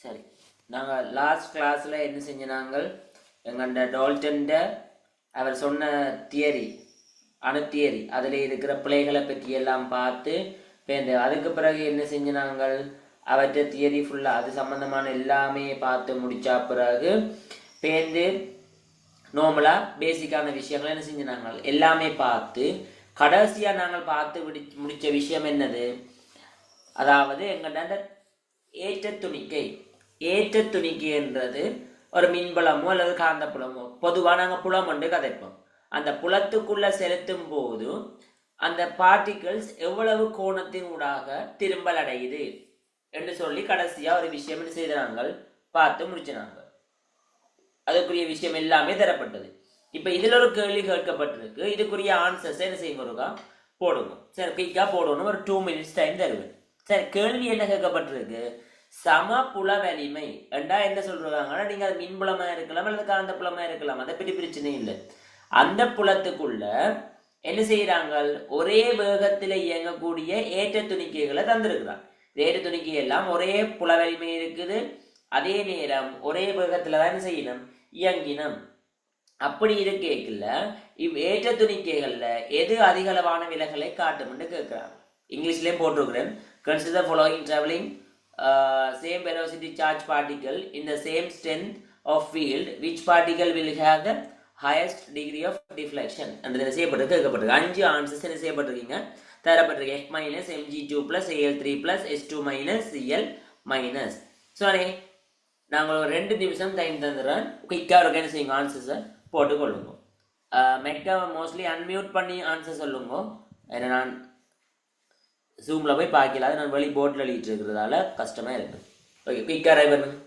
சரி, நாங்கள் லாஸ்ட் கிளாஸில் என்ன செஞ்ச நாங்கள் எங்கள்ட டால்டன்ட அவர் சொன்ன தியரி அணு தியரி அதில் இருக்கிற பிழைகளை பற்றி எல்லாம் பார்த்து பேருந்து அதுக்கு பிறகு என்ன செஞ்ச நாங்கள் அவற்றை தியரி ஃபுல்லாக அது சம்மந்தமான எல்லாமே பார்த்து முடிச்சா பிறகு பேருந்து நார்மலாக பேசிக்கான விஷயங்களை என்ன செஞ்ச நாங்கள் எல்லாமே பார்த்து கடைசியாக நாங்கள் பார்த்து முடித்த விஷயம் என்னது, அதாவது எங்கள்ட ஏற்ற துணிக்கை. ஏற்ற துணிக்கைன்றது ஒரு மின்புலமோ அல்லது காந்த புலமோ, பொதுவாக நாங்கள் புலம் ஒன்று கதைப்போம். அந்த புலத்துக்குள்ள செலுத்தும் போது அந்த பார்ட்டிகிள்ஸ் எவ்வளவு கோணத்தின் ஊடாக திரும்பல் அடையுது என்று சொல்லி கடைசியா ஒரு விஷயம் என்ன செய்தாங்க பார்த்து முடிச்சினாங்க. அதுக்குரிய விஷயம் எல்லாமே தரப்பட்டது. இப்ப இதுல ஒரு கேள்வி கேட்கப்பட்டிருக்கு. இதுக்குரிய ஆன்சர்ஸ் என்ன செய்யுங்க போடுங்க. சரி, குயிக்கா போடணும். ஒரு 2 minutes டைம் தருவேன். சரி, கேள்வி என்ன கேட்கப்பட்டிருக்கு, சம புல வலிமை என்றா என்ன சொல்றாங்கன்னா, நீங்க அது மின்புலமா இருக்கலாம் அல்லது காந்த புலமா இருக்கலாம், அதை பற்றி பிரச்சனை இல்லை. அந்த புலத்துக்குள்ள என்ன செய்யறாங்க, ஒரே வேகத்துல இயங்கக்கூடிய ஏற்ற துணிக்கைகளை தந்திருக்கிறாங்க. ஏற்ற துணிக்கை எல்லாம் ஒரே புல வலிமை இருக்குது, அதே நேரம் ஒரே வேகத்துல தான் என்ன செய்யணும், இயங்கினம். அப்படி இருக்கேக்கல ஏற்ற துணிக்கைகள்ல எது அதிகளவான விலகலை காட்டும்னு கேட்கிறாங்க. இங்கிலீஷ்லயும் போட்டிருக்கிறேன். Consider following travelling same velocity charge particle in the same strength of field, which particle will have the highest degree of deflection என்று செய்யப்பட்டிருக்கு. கேட்கப்பட்டிருக்கு. 5 ஆன்சர்ஸ் என்ன செய்யப்பட்டிருக்கீங்க, தரப்பட்டிருக்கு. F minus mg2 plus al3 plus s2 minus cl minus. சரி, நாங்கள் ஒரு 2 நிமிஷம் time தந்துடுறேன். குயிக்காக ஒரு என்ன செய்யுங்க, ஆன்சர்ஸை போட்டுக்கொள்ளுங்க. மெக்க மோஸ்ட்லி அன்மியூட் பண்ணி ஆன்சர் சொல்லுங்க. ஏன்னா நான் ஜூமில் போய் பார்க்கல, அது நான் வெளி போர்டில் எழுதிட்டு இருக்கிறதால கஷ்டமாக இருக்குது. ஓகே, குயிக்காக ட்ரை பண்ணுங்க.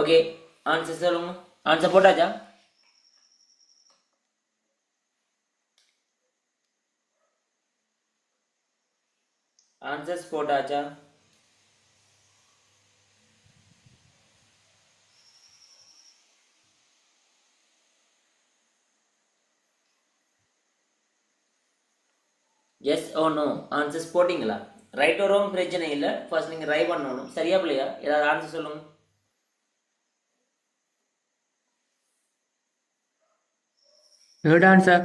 ஓகே, ஆன்சர் சொல்லுங்க. ஆன்சர் போட்டாச்சா? ஆன்சர்ஸ் போட்டாச்சா? எஸ் ஓ நோ ஆன்சர்ஸ் போட்டிங்களா? ரைட் ஓ ராங் பிரச்சனை இல்லை. ஃபர்ஸ்ட் நீங்கள் ட்ரை பண்ணணும். சரியா பிள்ளையா? ஏதாவது ஆன்சர் சொல்லுங்க. Third answer.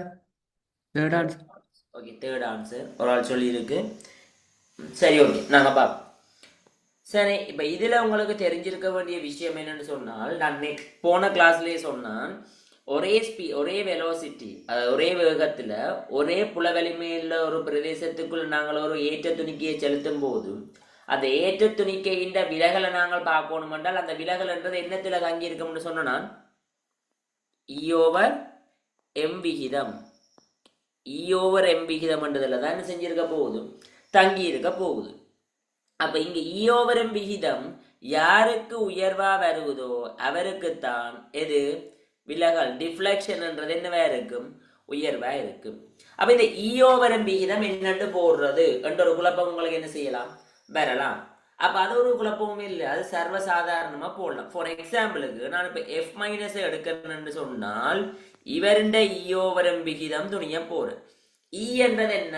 Okay, third answer ஒரு ஆள் சொல்லியிருக்கு. சரி, ஓகே, நாங்கள் பார்ப்போம். சரி, இப்போ இதில் உங்களுக்கு தெரிஞ்சிருக்க வேண்டிய விஷயம் என்னன்னு சொன்னால், நான் போன கிளாஸ்லேயே சொன்னான், ஒரே வெலோசிட்டி, ஒரே வேகத்தில் ஒரே புல வலிமையில் ஒரு பிரதேசத்துக்குள் நாங்கள் ஒரு ஏற்ற துணிக்கையை செலுத்தும் போது அந்த ஏற்ற துணிக்கையின் விலகலை நாங்கள் பார்க்கணும் என்றால் அந்த விலகல் என்றது என்னத்துல தங்கி இருக்கும்னு சொன்னா இ ஓவர் எம் விகிதம். இ ஓவர் எம் விகிதம் என்றதுல தான் என்ன செஞ்சிருக்க போகுது, தங்கி இருக்க போகுது. அப்ப இங்க இ ஓவர் எம் விகிதம் யாருக்கு உயர்வா வருவதோ அவருக்குத்தான் எது விலகல் டிஃப்ளெக்ஷன் என்றது என்னவா இருக்கும், உயர்வா இருக்கும். அப்ப இந்த இ ஓவர் எம் விகிதம் என்னன்னு போடுறது என்ற ஒரு குழப்பம் உங்களுக்கு என்ன செய்யலாம், வரலாம். அப்ப அது ஒரு குழப்பமும் இல்லை, அது சர்வசாதாரணமா போடலாம். ஃபார் எக்ஸாம்பிளுக்கு நான் இப்ப எஃப் மைனஸ் எடுக்கணும்னு சொன்னால் இவருடைய இ ஓவர் எம் விகிதம் துணிய போறேன். இ என்றது என்ன,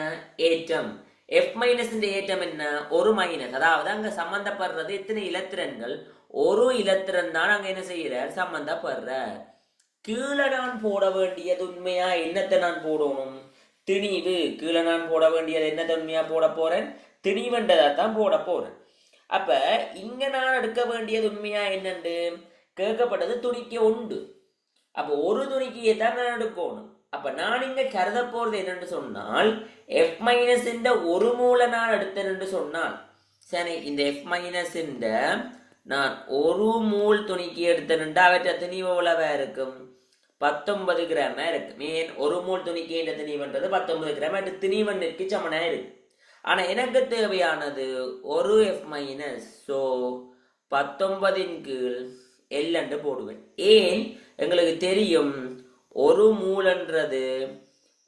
ஏற்றம். எஃப் மைனஸ் ஏற்றம் என்ன, ஒரு மைனஸ். அதாவது அங்க சம்பந்தப்படுறது எத்தனை இலத்திரன்கள், ஒரு இலத்திரன் தான் அங்க என்ன செய்யறார், சம்பந்தப்படுற. கீழே நான் போட வேண்டியது உண்மையா என்னத்தை நான் போடணும், திணிவு. கீழே நான் போட வேண்டியது என்னத்தை உண்மையா போட போறேன், திணிவுன்றதா தான் போட போறேன். அப்ப இங்க நான் எடுக்க வேண்டியது உண்மையா என்னண்டு கேட்கப்பட்டது துணிக்கு உண்டு. அப்ப ஒரு துணிக்கையை தான் நான் எடுக்கணும். அப்ப நான் இங்க கருத போறது என்னன்னு சொன்னால் எஃப் மைனஸ் ஒரு மூல நான் எடுத்தேன் என்று சொன்னால் சரி, இந்த எஃப் மைனஸ் நான் ஒரு மூல் துணிக்கு எடுத்தேன் அவற்றை திணிவு எவ்வளவா இருக்கும், 19 கிராமா இருக்கு. மீன் ஒரு மூல் துணிக்கு திணிவுன்றது 19 கிராம், அது திணிவன்னுக்கு சமனா இருக்கு. ஆனா எனக்கு தேவையானது ஒரு எஃப் மைனஸ். ஸோ 19 கீழ் எல் என்று போடுவேன். ஏன், எங்களுக்கு தெரியும் ஒரு மூலன்றது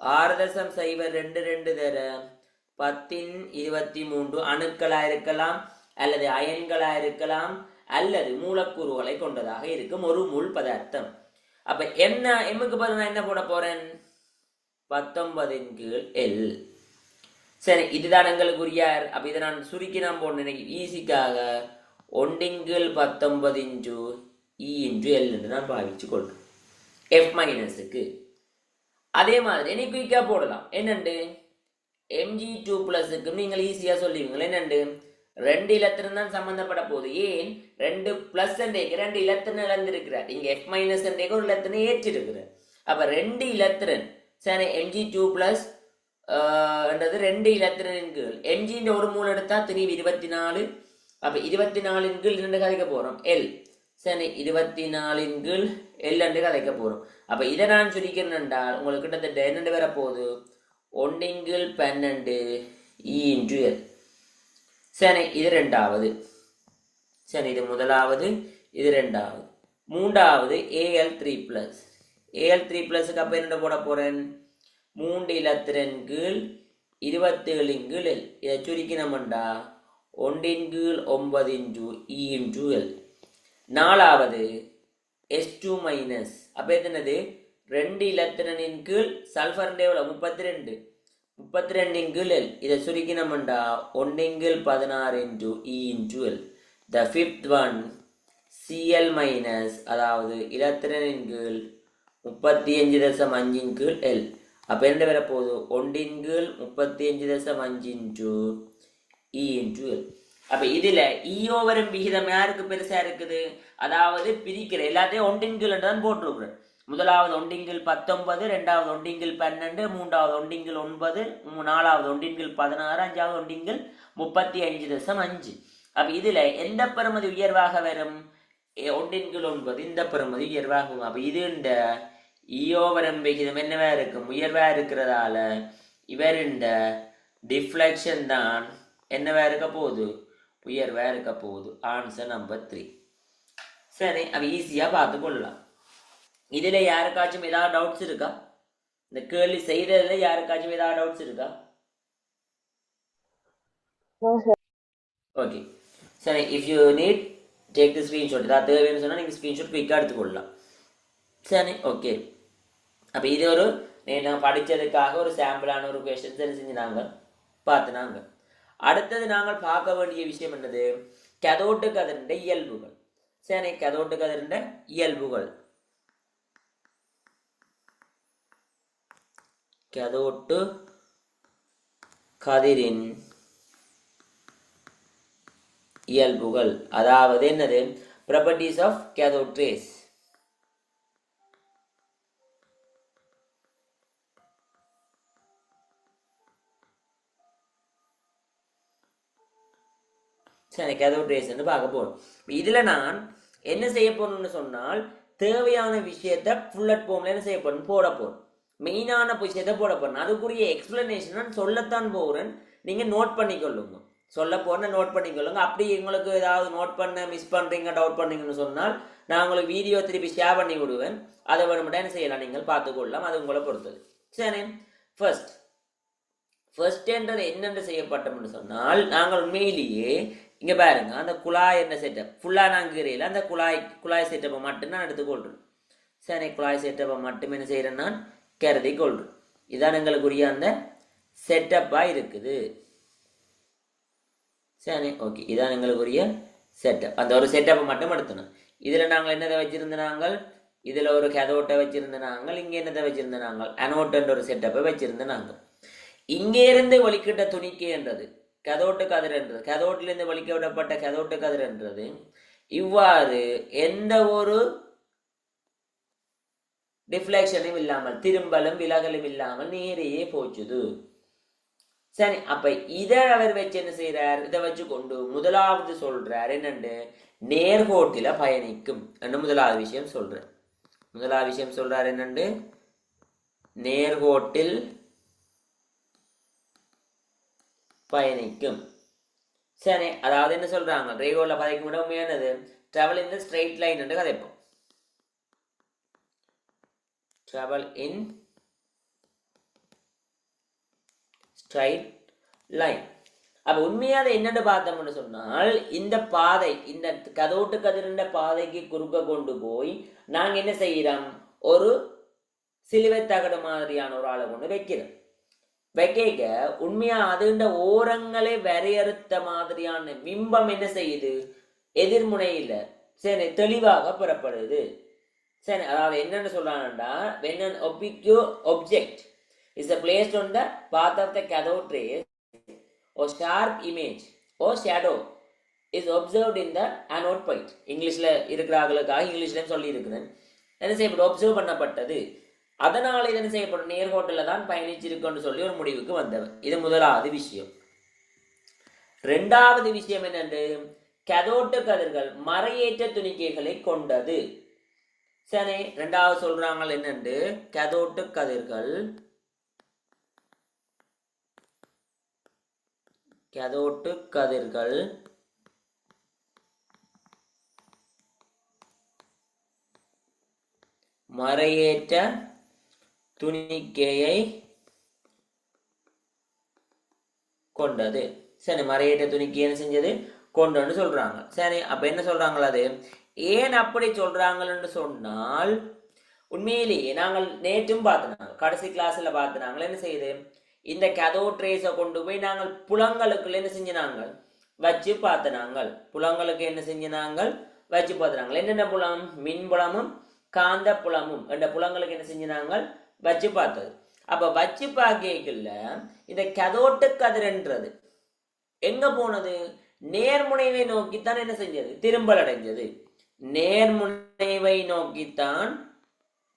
6.02 தர 1023 அணுக்களா இருக்கலாம், அல்லது அயன்களா இருக்கலாம், அல்லது மூலக்கூறுகளை கொண்டதாக இருக்கும் ஒரு மூல் பதார்த்தம். அப்ப என்ன எம்முக்கு பதில் நான் என்ன போட போறேன், 19 கீழ் எல். சரி, இதுதான் எங்களுக்கு உரிய. அப்ப இதை நான் சுருக்கி நான் போடணும் ஈஸிக்காக. 1/19 இன்டு இ இன்டு எல் என்று நான் பாவிச்சு கொள்றேன் எஃப் மைனஸுக்கு. அதே மாதிரி நீ குயிக்கா போடலாம். என்னண்டு mg2 பிளஸுக்கு நீங்கள் ஈஸியா சொல்லுவீங்களா, என்னண்டு 2 இலத்திரன் தான் சம்பந்தப்பட போகுது. ஏன் 2 பிளஸ் 2 இலத்திரன் இழந்திருக்கிறார், இங்க எஃப் மைனஸ் ஒரு இலத்திரனை ஏற்றிருக்கிறார். அப்ப 2 இலத்திரன் சரி, mg2 பிளஸ் என்றது 2 இலத்திரனின் கீழ் mg ஒரு மூலம் எடுத்தா திணிவு 24. அப்ப 24 கீழ் 2 கதைக்க போறோம் எல். சரி, 24 கீழ் எல் என்று கதைக்க போறோம். அப்ப இதை நான் சுருக்கிறேன் என்றால் உங்களுக்கு கிட்டத்தட்ட என்னென்று வர போகுது, 1 கீழ் 12 இ இன்டு எல். சரி, இது ரெண்டாவது. சரி, இது முதலாவது, இது ரெண்டாவது. மூன்றாவது AL3 பிளஸ். AL3 பிளஸுக்கு அப்ப என்ன போட போறேன், 3 இலத்திரன் கீழ் 27 கீழ் எல். இதை சுருக்கினோம்டா 1 கீழ் 9 இன்டு இ இன்டு எல். நாலாவது S2 மைனஸ். அப்ப என்னது 2 இலத்திரனின் கீழ் சல்பர் 32 கீழ் எல். இதை சுருக்கினோம்டா 1 கீழ் 16 into E into L. The fifth one Cl minus, அதாவது இலத்திரனின் கீழ் 35.5 கீழ் எல். அப்ப என்ன வர போகுது, 1 கீழ் 35.5 இன்டு இ இன்டு எல். அப்ப இதுல இ ஓவர் எம் விகிதம் யாருக்கு பெருசா இருக்குது, அதாவது பிரிக்கிற எல்லாத்தையும் 1 கீழ் தான் போட்டிருக்கிறேன். முதலாவது 1 கீழ் 19, ரெண்டாவது 1 கீழ் 12, மூன்றாவது 1 கீழ் 9, நாலாவது 1 கீழ் 16, அஞ்சாவது 1 கீழ் 35.5. அப்ப இதுல எந்த பெறுமதி உயர்வாக வரும், 1 கீழ் 9 இந்த பெறுமதி உயர்வாகும். அப்ப இது இந்த இ ஓவர் எம் விகிதம் என்னவா இருக்கும், உயர்வா இருக்கிறதால இவர் இந்த டிஃப்ளெக்ஷன் தான் என்னவா இருக்க போகுது, உயர்வா இருக்க போகுது. Answer number 3. சரி, அப்ப ஈஸியா பார்த்து கொள்ளலாம். இதுல யாருக்காச்சும் ஏதாவது டவுட்ஸ் இருக்கா, இந்த கேள்வி செய்ததுல யாருக்காச்சும் ஏதாவது டவுட்ஸ் இருக்கா? ஓகே, சரி. If you need take the screenshot. ஏதாவது தேவைன்னு சொன்னா நீங்க ஸ்கிரீன்ஷாட் குயிக்காக எடுத்துக்கொள்ளலாம். சரி, ஓகே. அப்ப இது ஒரு நான் படிச்சதுக்காக ஒரு சாம்பிளான ஒரு கொஸ்டின்ஸ் என்ன செஞ்சுனாங்க பார்த்துனாங்க. அடுத்தது நாங்கள் பார்க்க வேண்டிய விஷயம் என்னது, கதோட்டு கதிரின் இயல்புகள். சரி, கதோட்டு கதிரின் இயல்புகள். கதோட்டு கதிரின் இயல்புகள், அதாவது என்னது, ப்ராப்பர்ட்டிஸ் ஆஃப் கேதோட் ரேஸ். சரி, கேதோட் ரேஸ் பார்க்க போறோம். இதுல நான் என்ன செய்ய போறேன்னு சொன்னால், தேவையான விஷயத்த புல்லட் ஃபார்ம்ல என்ன செய்ய போறேன், போட போறேன். மெயினான விஷயத்த போட போறேன். அதுக்குரிய எக்ஸ்பிளனேஷன் நான் சொல்லத்தான் போறேன். நீங்க நோட் பண்ணிக்கொள்ளுங்க. சொல்ல போறேன், நோட் பண்ணிக்கொள்ளுங்க. அப்படி உங்களுக்கு ஏதாவது நோட் பண்ண மிஸ் பண்றீங்க, டவுட் பண்ணீங்கன்னு சொன்னால் நான் உங்களுக்கு வீடியோ திருப்பி ஷேர் பண்ணி விடுவேன். அதை வேணுமெண்டா என்ன செய்யலாம், நீங்கள் பார்த்துக்கொள்ளலாம். அது உங்களை பொறுத்தது. சரி, ஃபர்ஸ்ட் என்றது என்னென்று செய்யப்பட்டோம்னு சொன்னால், நாங்கள் உண்மையிலேயே இங்க பாருங்க, அந்த குழாய் என்ன செட்டப் ஃபுல்லா நாங்கள் அந்த குழாய் செட்டப்பை மட்டும் நான் எடுத்துக்கொள்றேன். சரி, குழாய் செட்டப்பை மட்டும் என்ன செய்யறேன், நான் கருதி கொள்றேன். இதான் எங்களுக்குரிய அந்த செட்டப்பா இருக்குது. சரி, ஓகே, இதான் எங்களுக்குரிய செட்டப். அந்த ஒரு செட்டப்பை மட்டும் எடுத்தணும். இதுல நாங்கள் என்னதை வச்சிருந்த, நாங்கள் இதுல ஒரு கேதோட்டை வச்சிருந்த, நாங்கள் இங்க என்னதை வச்சிருந்த, நாங்கள் அனோட் ஒரு செட்டப்பை வச்சிருந்த. நாங்கள் இங்கே இருந்து வலிக்கிட்ட துணிக்கு என்றது கதோட்டு கதிர் என்றது, கதோட்டிலிருந்து வலிக்க விடப்பட்ட கதோட்டு கதிர் என்றது இவ்வாறு எந்த ஒரு டிஃப்ளெக்ஷனும் இல்லாமல், திரும்பலும் விலகலும் இல்லாமல் நேரையே போச்சுது. சரி, அப்ப இதை அவர் வச்சு என்ன செய்யறார், இதை வச்சு கொண்டு முதலாவது சொல்றார் என்னண்டு, நேர்கோட்டில பயணிக்கும் என்று முதலாவது விஷயம் சொல்றார். முதலாவது விஷயம் சொல்றார் என்னண்டு, நேர்கோட்டில் பயணிக்கும். சரி, அதாவது என்ன சொல்றாங்க, ரேகோல பயணிக்க விட உண்மையானது travel in the straight line என்று கதைப்போம். Travel in straight line. அப்ப உண்மையான என்னன்னு பார்த்தோம்னு சொன்னால், இந்த பாதை, இந்த கதோட்டு கதிரின்ற பாதைக்கு குறுக்க கொண்டு போய் நாங்க என்ன செய்யறோம், ஒரு சிலுவை தகடு மாதிரியான ஒரு ஆளை கொண்டு வைக்கிறோம். வைக்க உண்மையா அதுண்ட ஓரங்களை வரையறுத்த மாதிரியான பிம்பம் என்ன செய்யுது, எதிர்முனையில சரி தெளிவாக பெறப்படுது. சரி, அதாவது என்னன்னு சொல்றாங்கன்னா, when an object is placed on the path of the cathode rays, or sharp image or shadow is observed in the anode point. இங்கிலீஷ்ல இருக்கிறார்களுக்காக இங்கிலீஷ்லயும் சொல்லி இருக்கிறேன். என்ன செய்யப்படும், ஒப்சர்வ் பண்ணப்பட்டது. அதனால இது என்ன செய்யப்படும், நேர்கோட்டில தான் பயணிச்சிருக்குன்னு சொல்லி ஒரு முடிவுக்கு வந்தவர். இது முதலாவது விஷயம். இரண்டாவது விஷயம் என்னென்று, கதோட்டு கதிர்கள் மறையேற்ற துணிக்கைகளை கொண்டது. சரி, இரண்டாவது சொல்றாங்க என்னென்று, கதோட்டு கதிர்கள் மறையேற்ற துணிக்கையை கொண்டது. சரி, மறையேற்ற துணிக்கை என்ன செஞ்சது, கொண்டு சொல்றாங்க. சரி, அப்ப என்ன சொல்றாங்களா, அது ஏன் அப்படி சொல்றாங்கன்னு சொன்னால், உண்மையிலேயே நாங்கள் நேற்றும் பார்த்தினாங்க, கடைசி கிளாஸ்ல பார்த்தினாங்க என்ன செய்யுது, இந்த கதோட் ரேஸை கொண்டு போய் நாங்கள் புலங்களுக்குள்ள என்ன செஞ்சினாங்க, வச்சு பார்த்தினாங்க. புலங்களுக்கு என்ன செஞ்சினாங்க, வச்சு பார்த்தினாங்க. என்னென்ன புலம், மின்புலமும் காந்த புலமும் என்ற புலங்களுக்கு என்ன செஞ்சினாங்க, வச்சு பார்த்தது. அப்ப வச்சு பார்க்கல இந்த கதோட்டு கதிர்ன்றது எங்க போனது, நேர்முனைவை நோக்கித்தான் என்ன செஞ்சது, திரும்பல் அடைஞ்சது. நேர்முனைவை நோக்கித்தான்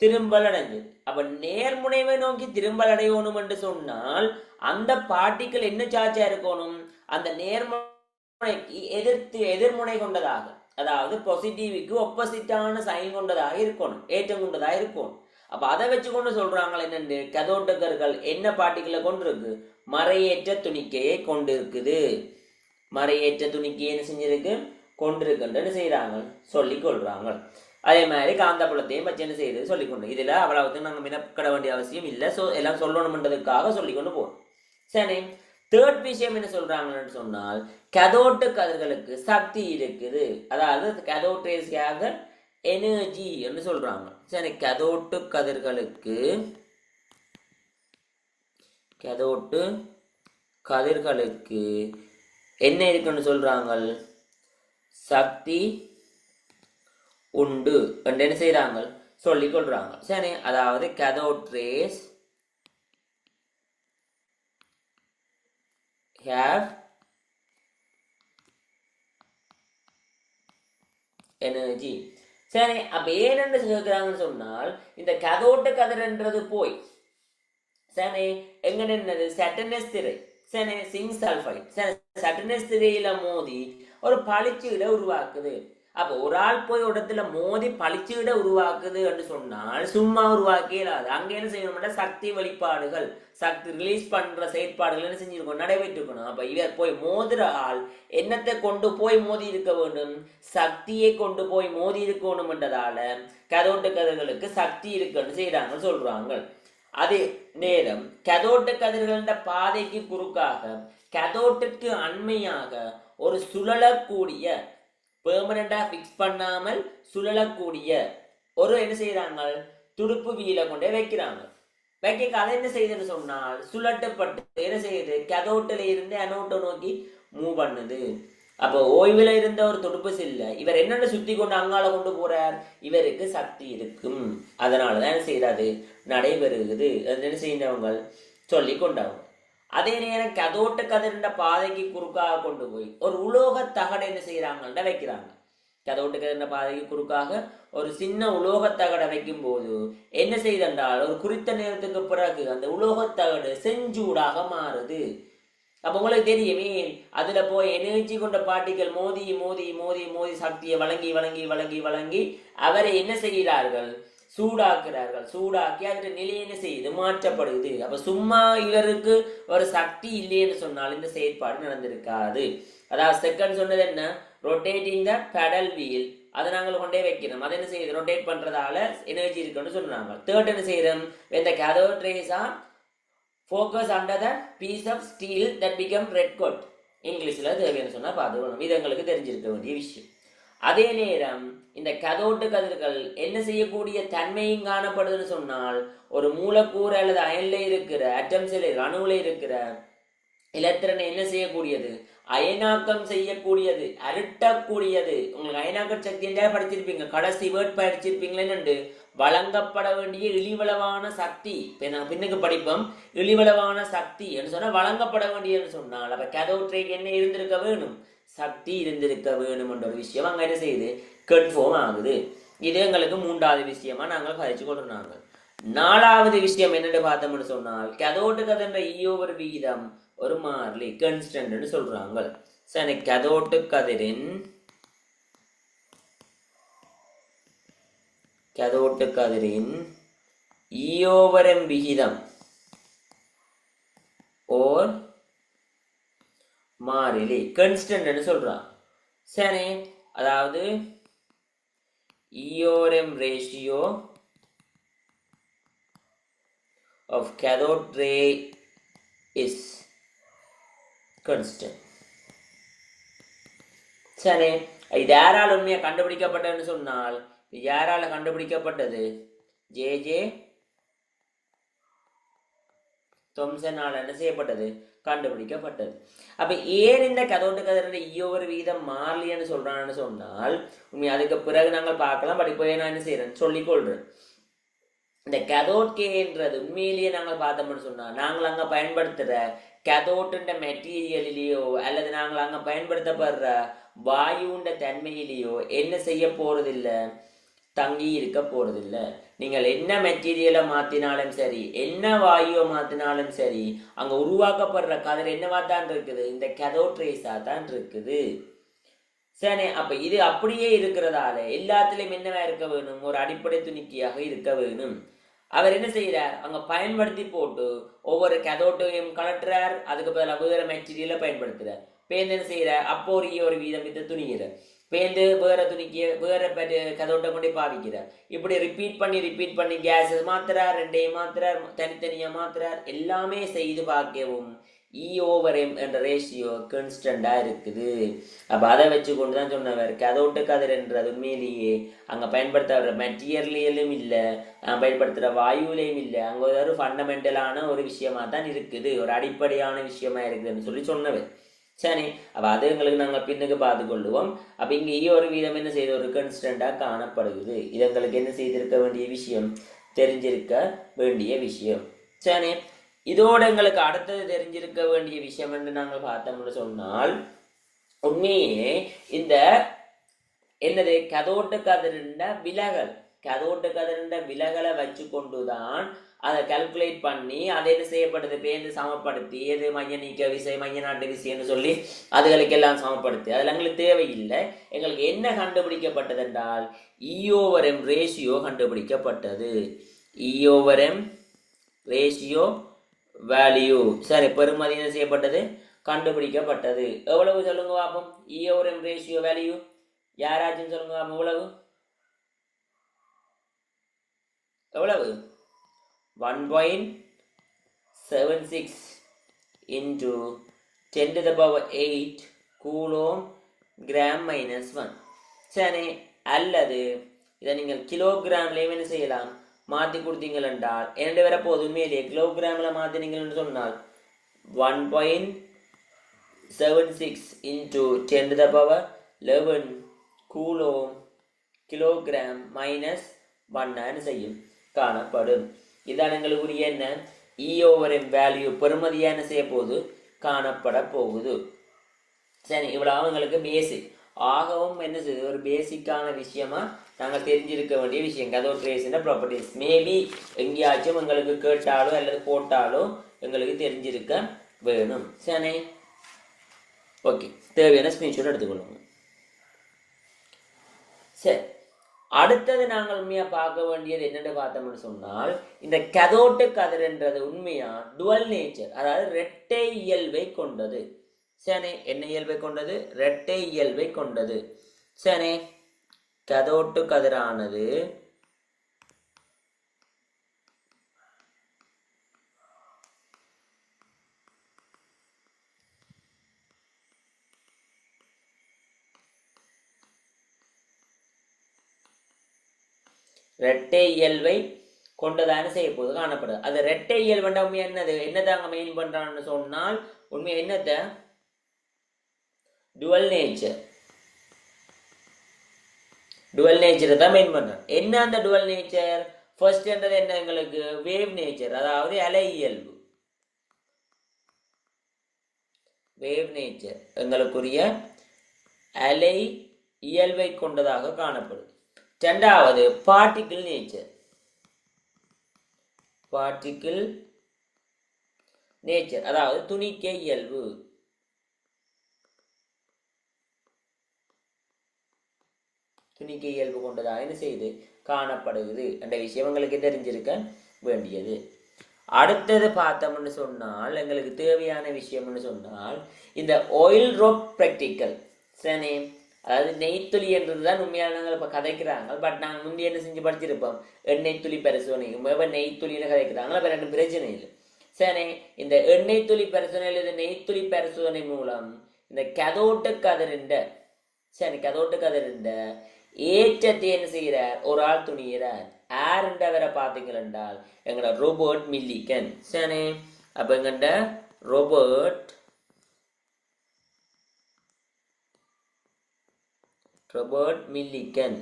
திரும்பல் அடைஞ்சது. அப்ப நேர்முனைவை நோக்கி திரும்பல் அடையணும் என்று சொன்னால் அந்த பார்ட்டிகள் என்ன சார்ஜா இருக்கணும், அந்த நேர்முனைக்கு எதிர்முனை கொண்டதாக, அதாவது பாசிட்டிவ்க்கு ஆப்போசிட்டான சைன் கொண்டதாக இருக்கணும், ஏற்றம் கொண்டதாக இருக்கணும். அப்ப அதை வச்சு கொண்டு சொல்றாங்க என்னன்னு, கதோட்டுகர்கள் என்ன பார்ட்டிகளை கொண்டிருக்கு, மறையேற்ற துணிக்கையை கொண்டிருக்குது. மறையேற்ற துணிக்கையை என்ன செஞ்சிருக்கு, கொண்டிருக்குன்னு செய்யறாங்க, சொல்லி கொள்றாங்க. அதே மாதிரி காந்த புலத்தையும் வச்சு என்ன செய்யுது, சொல்லிக்கொண்டு. இதுல அவ்வளவுக்கு நாங்க மினக்கட வேண்டிய அவசியம் இல்லை. ஸோ எல்லாம் சொல்லணும்ன்றதுக்காக சொல்லிக்கொண்டு போறோம். சரி, தேர்ட் விஷயம் என்ன சொல்றாங்கன்னு சொன்னால், கதோட்டு கதிர்களுக்கு சக்தி இருக்குது. அதாவது கதோட் ரேஸ்க்காக எனர்ஜி என்று சொல்றாங்க. சரி, கதோட்டு கதிர்களுக்கு என்ன இருக்குன்னு சொல்றாங்க, சக்தி உண்டு என்று என்ன செய்யறாங்க, சொல்லிக் கொள்றாங்க. சரி, அதாவது கதோட் ரேஸ் have energy. சரி, அப்ப ஏனென்று சொல்றாங்கன்னு சொன்னால், இந்த கதோட்டு கதிர்ன்றது போய் சரி எங்க நின்னது, சட்டனஸ் திரை. சரி சிங்க் சல்ஃபைட் சரி சட்டனஸ் திரையில மோதி ஒரு பளிச்சீடை உருவாக்குது. அப்போ ஒரு ஆள் போய் ஒரு இடத்துல மோதி பளிச்சீடை உருவாக்குது என்று சொன்னால் சும்மா உருவாக்கே இல்லாது. அங்கே என்ன செய்யணும்னா சக்தி வெளிப்பாடுகள், சக்தி ரிலீஸ் பண்ற செயற்பாடுகள் என்ன செஞ்சிருக்கணும், நடைபெற்றிருக்கணும். அப்ப இவர் போய் மோதுற ஆள் என்னத்தை கொண்டு போய் மோதி இருக்க வேண்டும், சக்தியை கொண்டு போய் மோதி இருக்கணும் என்றதால கதோட்டு கதிர்களுக்கு சக்தி இருக்குன்னு செய்யறாங்க சொல்றாங்க. அதே நேரம் கதோட்டு கதிர்கள பாதைக்கு குறுக்காக கதோட்டுக்கு அண்மையாக ஒரு சுழலக்கூடிய பெர்மனண்டா பிக்ஸ் பண்ணாமல் சுழலக்கூடிய ஒரு என்ன செய்யறாங்க துடுப்பு வீல கொண்டே வைக்கிறாங்க. வைக்க அதை என்ன செய்யுதுன்னு சொன்னால் சுழட்டப்பட்டு என்ன செய்யுது, கதோட்டில இருந்து அனோட்டை நோக்கி மூவ் பண்ணுது. அப்போ ஓய்வுல இருந்த ஒரு துடுப்பு சில்ல இவர் என்னென்ன சுத்தி கொண்டு அங்கால கொண்டு போறார், இவருக்கு சக்தி இருக்கும், அதனாலதான் என்ன செய்யறாரு நடைபெறுகிறது என்ன செய்யறவங்க சொல்லி கொண்டாங்க. அதே நேரம் கதோட்டு கதிர்ந்த பாதைக்கு குறுக்காக கொண்டு போய் ஒரு உலோக தகடை என்ன செய்யறாங்கன்னு வைக்கிறாங்க. கதோட்டு கதிர்ந்த பாதைக்கு குறுக்காக ஒரு சின்ன உலோக தகடை வைக்கும் போது என்ன செய்தென்றால் ஒரு குறித்த நேரத்துக்கு பிறகு அந்த உலோக தகடு செஞ்சூடாக மாறுது. அப்ப உங்களுக்கு தெரியுமே அதுல போய் எனர்ஜி கொண்ட பார்ட்டிகள் மோதி மோதி மோதி மோதி சக்தியை வழங்கி வழங்கி வழங்கி வழங்கி அவரை என்ன செய்கிறார்கள், சூடாக்குறார்கள். சூடாக்கி அதோட நிலை என்ன செய்யுது, மாற்றப்படுது. அப்ப சும்மா இவருக்கு ஒரு சக்தி இல்லைன்னு சொன்னால் இந்த செயற்பாடு நடந்திருக்காது. அதாவது செகண்ட் சொன்னது என்ன, ரொட்டேட்டிங் த பெடல் வீல், அதை நாங்கள் கொண்டே வைக்கணும். அதை என்ன செய்யுது, ரொட்டேட் பண்றதால எனர்ஜி இருக்குன்னு சொன்னாங்க. தேர்ட் என்ன செய்யறோம், when the cathode rays are focus under the piece of steel that become red coat. இங்கிலீஷ்ல தேவையான சொன்னா பார்த்துக்கணும், இது எங்களுக்கு தெரிஞ்சிருக்க வேண்டிய விஷயம். அதே நேரம் இந்த கதோட்டு கதிர்கள் என்ன செய்யக்கூடிய தன்மையும் காணப்படுதுன்னு சொன்னால் ஒரு மூலக்கூறு அல்லது அயன்ல இருக்கிற அட்டம்ஸ்ல அணுவுல இருக்கிற எலக்ட்ரானை என்ன செய்யக்கூடியது, அயனாக்கம் செய்யக்கூடியது, அருட்டக்கூடியது. உங்களுக்கு அயனாக்க சக்தி என்றா படிச்சிருப்பீங்க, கடைசி வேர்ட் படிச்சிருப்பீங்களேன்னு வழங்கப்பட வேண்டிய இழிவளவான சக்தி. பின்னுக்கு படிப்போம் இழிவளவான சக்தி என்று சொன்னா வழங்கப்பட வேண்டியன்னு சொன்னால் அப்ப கதோட்ரேக்கு என்ன இருந்திருக்க வேணும், சக்தி இருந்திருக்க வேணும் என்ற ஒரு விஷயம் அங்க என்ன செய்யுது, கன்ஃபார்ம் ஆகுது. இது எங்களுக்கு மூன்றாவது விஷயமா நாங்கள் கழிச்சு கொண்டிருந்தாங்க. நாலாவது விஷயம் என்னன்னு பார்த்தோம்னு சொன்னால் கதோட்டு கதன்ற ஈயோவர் விகிதம் ஒரு மாறிலி கன்ஸ்டன்ட் சொல்றாங்க. சரி கதோட்டு கதிரின் ஈயோவரம் விகிதம் ஓர் மாறிலி கன்ஸ்டன்ட் சொல்றான். சரி அதாவது ஈயோரம் ratio of cathode ray is constant. சரி இது யாரால் உண்மையா கண்டுபிடிக்கப்பட்டதுன்னு சொன்னால் யாரால கண்டுபிடிக்கப்பட்டது, ஜே தொம்சனால் என்ன செய்யப்பட்டது, கண்டுபிடிக்கப்பட்டது. அப்ப ஏன் இந்த கதோட்டு கதிரோட ஈயோவர் வீதம் மாறலின்னு சொல்றான்னு சொன்னால் உண்மையா அதுக்கு பிறகு நாங்கள் பார்க்கலாம். பட் இப்போ நான் என்ன செய்யறேன் சொல்லிக் கொள்றேன். இந்த கதோட் கேன்றது உண்மையிலேயே நாங்கள் பார்த்தோம்னு சொன்னா நாங்கள் அங்க பயன்படுத்துற கதோட்டுன்ற மெட்டீரியலிலேயோ அல்லது நாங்கள் அங்க பயன்படுத்தப்படுற வாயுண்ட தன்மையிலேயோ என்ன செய்ய போறதில்லை, தங்கி இருக்க போறதில்ல. நீங்கள் என்ன மெட்டீரியலை மாத்தினாலும் சரி, என்ன வாயுவை மாத்தினாலும் சரி, அங்க உருவாக்கப்படுற கதிர் என்னவா தான் இருக்குது, இந்த கதோட் ரேஸா தான் இருக்குது. சரி அப்ப இது அப்படியே இருக்கிறதால எல்லாத்திலையும் என்னவா இருக்க வேணும், ஒரு அடிப்படை துணிக்கையாக இருக்க வேணும். அவர் என்ன செய்யறார், அங்க பயன்படுத்தி போட்டு ஒவ்வொரு கதோட்டையும் கலட்டுறார், அதுக்கு பதிலாக வேற மெட்டீரியலை பயன்படுத்துறார். பேருந்து என்ன செய்யறார், அப்போ ஒரு வீதம் இந்த துணிகிற பேருந்து வேற துணிக்க வேற கதோட்டை கொண்டே பாவிக்கிறார். இப்படி ரிப்பீட் பண்ணி கேஸஸ் மாத்துறார், ரெண்டையும் மாத்துறார், தனித்தனியா மாத்துறார். எல்லாமே செய்து பார்க்கவும் E/M என்ற ரேஷியோ கான்ஸ்டண்டா இருக்குது. அப்ப அதை வச்சு கொண்டுதான் சொன்னவர் கதோட்டு கதிர் என்றது உண்மையிலேயே அங்க பயன்படுத்துற மெட்டீரியலையும் இல்ல, பயன்படுத்துற வாயுலையும் இல்ல, அங்க ஒரு ஃபண்டமெண்டலான ஒரு விஷயமா தான் இருக்குது, ஒரு அடிப்படையான விஷயமா இருக்குதுன்னு சொல்லி சொன்னவர். சரி அப்ப அது எங்களுக்கு நாங்கள் பின்னுக்கு பார்த்து கொள்ளுவோம். அப்ப இங்க ஒரு வீதம் என்ன செய்த ஒரு கான்ஸ்டண்டா காணப்படுகிறது. இது எங்களுக்கு என்ன செய்திருக்க வேண்டிய விஷயம், தெரிஞ்சிருக்க வேண்டிய விஷயம். சரி இதோட எங்களுக்கு அடுத்தது தெரிஞ்சிருக்க வேண்டிய விஷயம் என்று நாங்கள் பார்த்தோம்னு சொன்னால் உண்மையே இந்த என்னது கதோட்டு கதிரிண்ட விலகல், கதோட்டு கதிரிண்ட விலகலை வச்சு கொண்டுதான் அதை கால்குலேட் பண்ணி அதை என்ன செய்யப்பட்டது பேருந்து சமப்படுத்தி எது மைய நீக்க விசை மைய நாட்டு விசைன்னு சொல்லி அதுகளுக்கு எல்லாம் சமப்படுத்தி அதில் எங்களுக்கு தேவையில்லை. எங்களுக்கு என்ன கண்டுபிடிக்கப்பட்டது என்றால் E/M ரேஷியோ கண்டுபிடிக்கப்பட்டது. E/M ரேஷியோ வேல்யூ சரி பெறுமதி என்ன செய்யப்பட்டது கண்டுபிடிக்கப்பட்டது. எவ்வளவு சொல்லுங்க பார்ப்போம். E/M ரேஷியோ வேல்யூ யாராச்சும் சொல்லுங்க பார்ப்போம். எவ்வளவு 1.76 into 10 to the power 8 coulomb gram -1. சரி, அல்லது இதை நீங்கள் கிலோகிராம்லேயும் என்ன செய்யலாம் மாற்றி கொடுத்தீங்கள் என்றால் என்னென்று வரப்போது உண்மையிலேயே கிலோகிராமில் மாற்றினீங்கள்னு சொன்னால் 1.76 into 10 to the power 11 கூலோம் kilogram -1 செய்யும் காணப்படும். இதான் எங்களுக்குரிய என்ன E/M வேல்யூ பெறுமதியா என்ன செய்ய போகுது காணப்பட போகுது. சரி, இவ்வளவு எங்களுக்கு பேசிக் ஆகவும் என்ன செய்யுது ஒரு பேசிக்கான விஷயமா நாங்கள் தெரிஞ்சிருக்க வேண்டிய விஷயம் கதோட் ரேஸின் ப்ராப்பர்ட்டிஸ். மேபி எங்கேயாச்சும் எங்களுக்கு கேட்டாலோ அல்லது போட்டாலோ எங்களுக்கு தெரிஞ்சிருக்க வேணும். சரி, ஓகே, தேவையான ஸ்கிரீன்ஷாட் எடுத்துக்கொள்ளுங்க. சரி, அடுத்தது நாங்கள் உண்மையா பார்க்க வேண்டியது என்னென்னு பார்த்தோம்னு சொன்னால் இந்த கதோட்டு கதிர்ன்றது உண்மையா டுவல் நேச்சர், அதாவது இரட்டை இயல்பை கொண்டது. சரி, என்ன இயல்பை கொண்டது? இரட்டை இயல்பை கொண்டது. சரி, கதோட்டு கதிரானது இரட்டை இயல்பை கொண்டதான செய்ய போது காணப்படுது. அது இரட்டை இயல்பு உண்மையா என்னதாங்க மெயின் பண்றான்னு சொன்னால் உண்மையா என்னத்த டுவல் நேச்சர் தான் மெயின் பண்றோம். என்ன அந்த டுவல் நேச்சர்? ஃபர்ஸ்ட் என்றது என்ன எங்களுக்கு வேவ் நேச்சர், அதாவது அலை இயல்பு. வேவ் நேச்சர் எங்களுக்குரிய அலை இயல்பை கொண்டதாக காணப்படுது. இரண்டாவது பார்ட்டிகிள் நேச்சர். பார்ட்டிகிள் நேச்சர் அதாவது துணிக்கை இயல்பு. துணிக்கை இயல்பு கொண்டதாக என்ன செய்து காணப்படுகிறது என்ற விஷயம் எங்களுக்கு தெரிஞ்சிருக்க வேண்டியது. அடுத்தது பார்த்தோம்னு சொன்னால் எங்களுக்கு தேவையான விஷயம்னு சொன்னால் இந்த ஆயில் ட்ராப் பிராக்டிக்கல். சரி, அதாவது நெய்த்துளி என்றதுதான் உண்மையான நாங்கள் இப்போ கதைக்கிறாங்க. பட் நாங்கள் முந்தைய என்ன செஞ்சு படிச்சிருப்போம் எண்ணெய் துளி பரிசோதனை நெய்த்துளியில கதைக்கிறாங்களா வேற ரெண்டு பிரச்சனை இல்லை. சரி, இந்த எண்ணெய் துளி பரிசோதனை இந்த நெய்த்துளி பரிசோதனை மூலம் இந்த கதோட்டு கதிரிண்ட ஏற்றத்தை என்ன செய்கிறார் ஒரு ஆள் துணிகிறார். யார் என்றவரை பார்த்தீங்கள் என்றால் எங்கட ரோபர்ட் மில்லிகன். சரி, அப்ப எங்கண்ட ரோபர்ட் மில்லிகன்